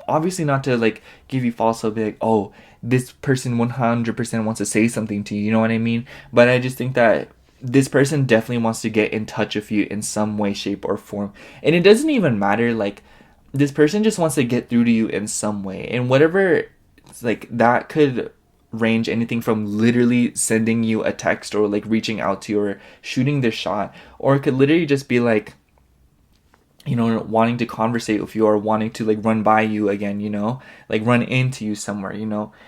Obviously not to like give you false hope, be like, oh, this person 100% wants to say something to you, you know what I mean? But I just think that this person definitely wants to get in touch with you in some way, shape, or form. And it doesn't even matter, like, this person just wants to get through to you in some way. And whatever, like, that could range anything from literally sending you a text or like reaching out to you or shooting the shot, or it could literally just be like, wanting to conversate with you or wanting to like run by you again, like run into you somewhere,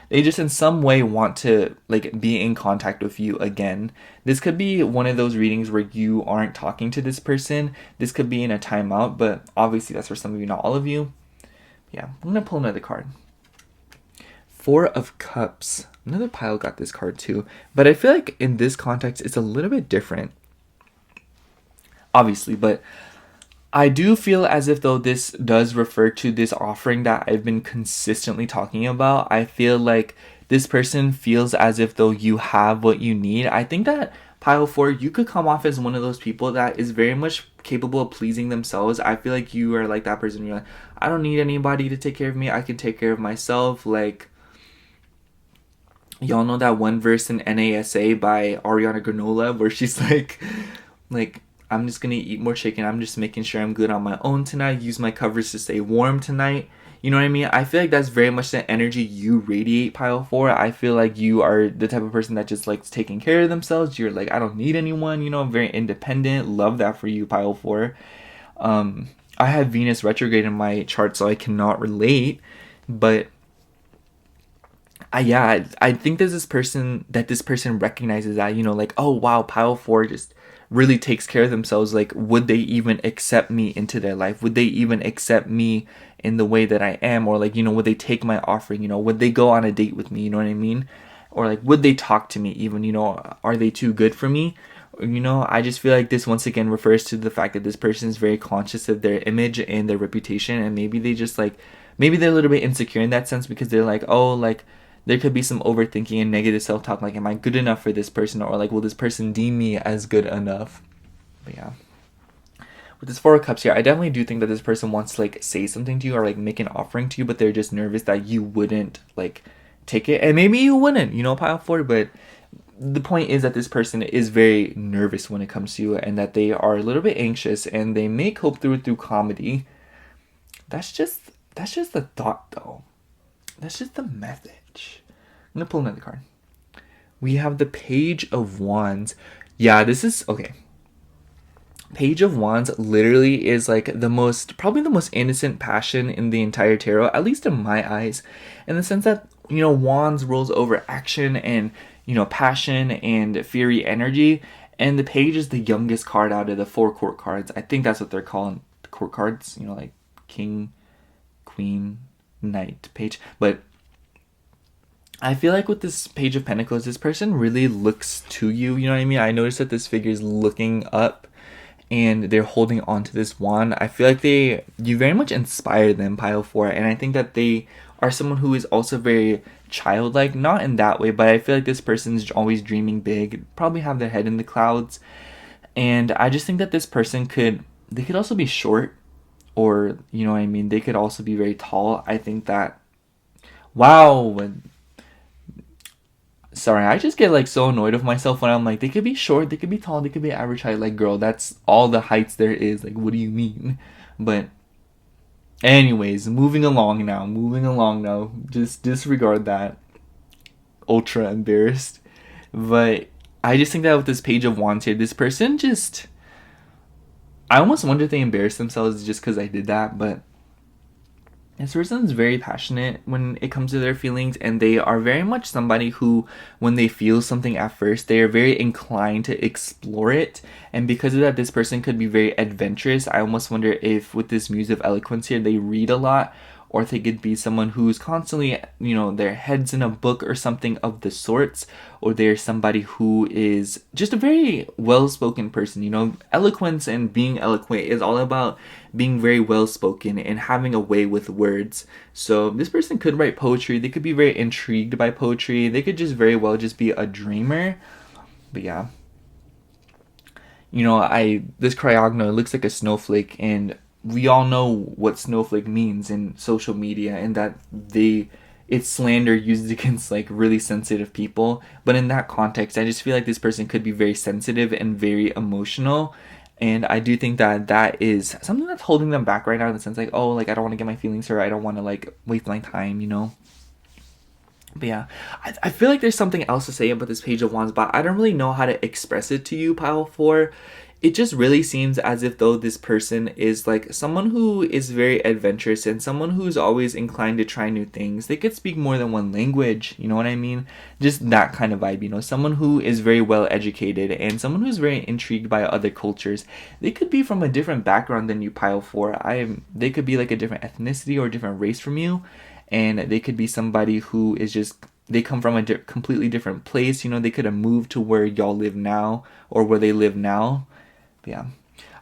they just in some way want to like be in contact with you again. This could be one of those readings where you aren't talking to this person. This could be in a timeout, but obviously that's for some of you, not all of you. Yeah, I'm gonna pull another card. Four of Cups. Another pile got this card too, but I feel like in this context it's a little bit different, obviously, but I do feel as if though this does refer to this offering that I've been consistently talking about. I feel like this person feels as if though you have what you need. I think that pile 4, you could come off as one of those people that is very much capable of pleasing themselves. I feel like you are like that person. You're like, I don't need anybody to take care of me. I can take care of myself. Like, y'all know that one verse in NASA by Ariana Granola where she's like, I'm just gonna eat more chicken. I'm just making sure I'm good on my own tonight. Use my covers to stay warm tonight. You know what I mean? I feel like that's very much the energy you radiate, pile 4. I feel like you are the type of person that just likes taking care of themselves. You're like, I don't need anyone, very independent. Love that for you, pile 4. I have Venus retrograde in my chart, so I cannot relate. But I think there's this person recognizes that, like, oh wow, pile 4 just really takes care of themselves. Like, would they even accept me into their life? Would they even accept me in the way that I am? Or like, would they take my offering? Would they go on a date with me? You know what I mean? Or like, would they talk to me even? Are they too good for me? I just feel like this once again refers to the fact that this person is very conscious of their image and their reputation, and maybe they just like, maybe they're a little bit insecure in that sense because they're like, oh, like, there could be some overthinking and negative self-talk, like, am I good enough for this person? Or like, will this person deem me as good enough? But yeah. With this 4 of Cups here, I definitely do think that this person wants to like say something to you or like make an offering to you, but they're just nervous that you wouldn't like take it. And maybe you wouldn't, pile 4, but the point is that this person is very nervous when it comes to you, and that they are a little bit anxious, and they may cope through comedy. That's just the thought though. That's just the method. I'm gonna pull another card. We have the Page of Wands. Yeah, this is okay. Page of Wands literally is like probably the most innocent passion in the entire tarot, at least in my eyes, in the sense that, Wands rules over action and, passion and fiery energy, and the Page is the youngest card out of the 4 court cards. I think that's what they're calling the court cards, like King, Queen, Knight, Page, but I feel like with this Page of Pentacles, this person really looks to you. You know what I mean? I noticed that this figure is looking up and they're holding on to this wand. I feel like you very much inspire them, pile 4, and I think that they are someone who is also very childlike, not in that way, but I feel like this person's always dreaming big, probably have their head in the clouds. And I just think that this person they could also be short, or you know what I mean, they could also be very tall. I think that, wow, sorry, I just get like so annoyed with myself when I'm like, they could be short, they could be tall, they could be average height. Like, girl, that's all the heights there is. Like, what do you mean? But anyways, moving along now. Just disregard that. Ultra embarrassed. But I just think that with this Page of Wands here, this person just, I almost wonder if they embarrass themselves just because I did that, but this person is very passionate when it comes to their feelings, and they are very much somebody who, when they feel something at first, they are very inclined to explore it. And because of that, this person could be very adventurous. I almost wonder if with this Muse of Eloquence here, they read a lot, or if they could be someone who's constantly, their head's in a book or something of the sorts, or they're somebody who is just a very well-spoken person. Eloquence and being eloquent is all about being very well-spoken and having a way with words. So this person could write poetry. They could be very intrigued by poetry. They could just very well just be a dreamer. But yeah. This Cryogno looks like a snowflake, and we all know what snowflake means in social media, and that it's slander used against like really sensitive people. But in that context, I just feel like this person could be very sensitive and very emotional, and I do think that that is something that's holding them back right now, in the sense like, oh, like I don't want to get my feelings hurt, I don't want to like waste my time. But yeah, I feel like there's something else to say about this Page of Wands, but I don't really know how to express it to you, pile 4. It just really seems as if though this person is like someone who is very adventurous and someone who's always inclined to try new things. They could speak more than one language, you know what I mean? Just that kind of vibe, someone who is very well educated and someone who's very intrigued by other cultures. They could be from a different background than you, pile 4. They could be like a different ethnicity or a different race from you, and they could be somebody who is just, they come from a completely different place. They could have moved to where y'all live now or where they live now. But yeah,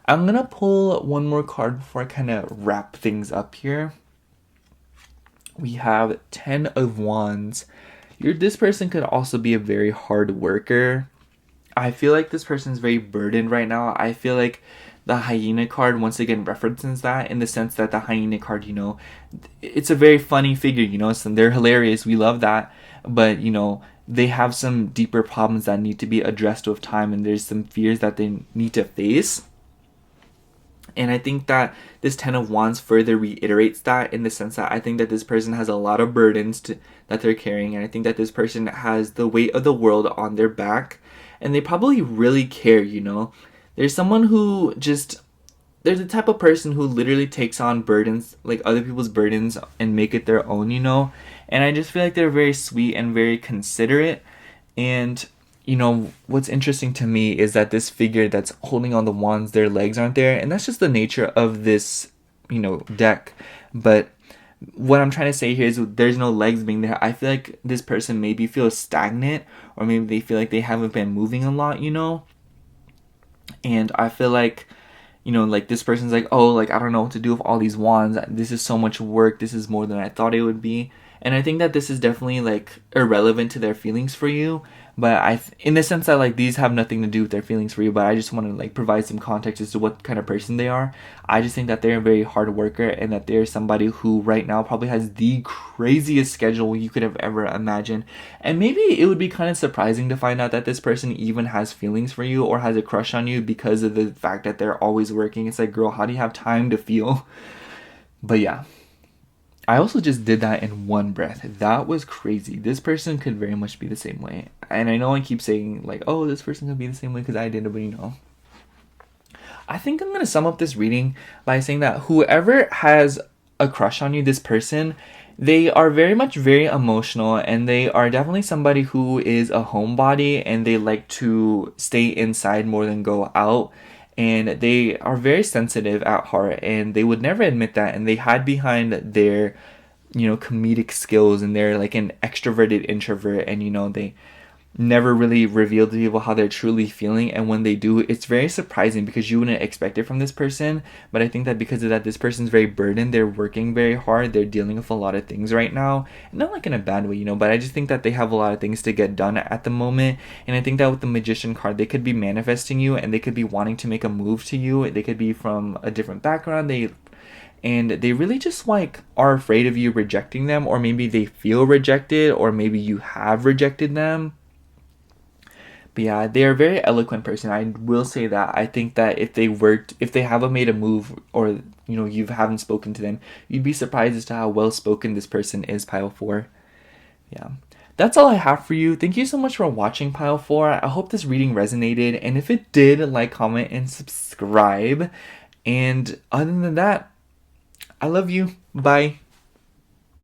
I'm gonna pull one more card before I kind of wrap things up here. We have 10 of Wands. This person could also be a very hard worker. I feel like this person is very burdened right now. I feel like the hyena card once again references that, in the sense that the hyena card, it's a very funny figure, so they're hilarious. We love that. But, they have some deeper problems that need to be addressed with time, and there's some fears that they need to face. And I think that this 10 of Wands further reiterates that, in the sense that I think that this person has a lot of burdens that they're carrying, and I think that this person has the weight of the world on their back, and they probably really care. There's someone who there's a type of person who literally takes on burdens, like other people's burdens, and make it their own, and I just feel like they're very sweet and very considerate. And what's interesting to me is that this figure that's holding on the wands, their legs aren't there, and that's just the nature of this deck. But what I'm trying to say here is, there's no legs being there. I feel like this person maybe feels stagnant, or maybe they feel like they haven't been moving a lot, and I feel like like this person's like, oh, like I don't know what to do with all these wands. This is so much work. This is more than I thought it would be. And I think that this is definitely like irrelevant to their feelings for you. But in the sense that like these have nothing to do with their feelings for you, but I just want to like provide some context as to what kind of person they are. I just think that they're a very hard worker, and that they're somebody who right now probably has the craziest schedule you could have ever imagined. And maybe it would be kind of surprising to find out that this person even has feelings for you or has a crush on you, because of the fact that they're always working. It's like, girl, how do you have time to feel? But yeah. I also just did that in one breath. That was crazy. This person could very much be the same way. And I know I keep saying like, oh, this person could be the same way because I did it, but I think I'm going to sum up this reading by saying that whoever has a crush on you, this person, they are very much very emotional, and they are definitely somebody who is a homebody, and they like to stay inside more than go out. And they are very sensitive at heart, and they would never admit that, and they hide behind their comedic skills, and they're like an extroverted introvert, and they never really reveal to people how they're truly feeling, and when they do, it's very surprising because you wouldn't expect it from this person. But I think that because of that, this person's very burdened, they're working very hard, they're dealing with a lot of things right now, not like in a bad way, but I just think that they have a lot of things to get done at the moment. And I think that with the Magician card, they could be manifesting you, and they could be wanting to make a move to you. They could be from a different background, and they really just like are afraid of you rejecting them, or maybe they feel rejected, or maybe you have rejected them. But yeah, they are a very eloquent person. I will say that. I think that if they haven't made a move, or you haven't spoken to them, you'd be surprised as to how well spoken this person is, Pile 4. Yeah. That's all I have for you. Thank you so much for watching, Pile 4. I hope this reading resonated, and if it did, like, comment, and subscribe. And other than that, I love you. Bye.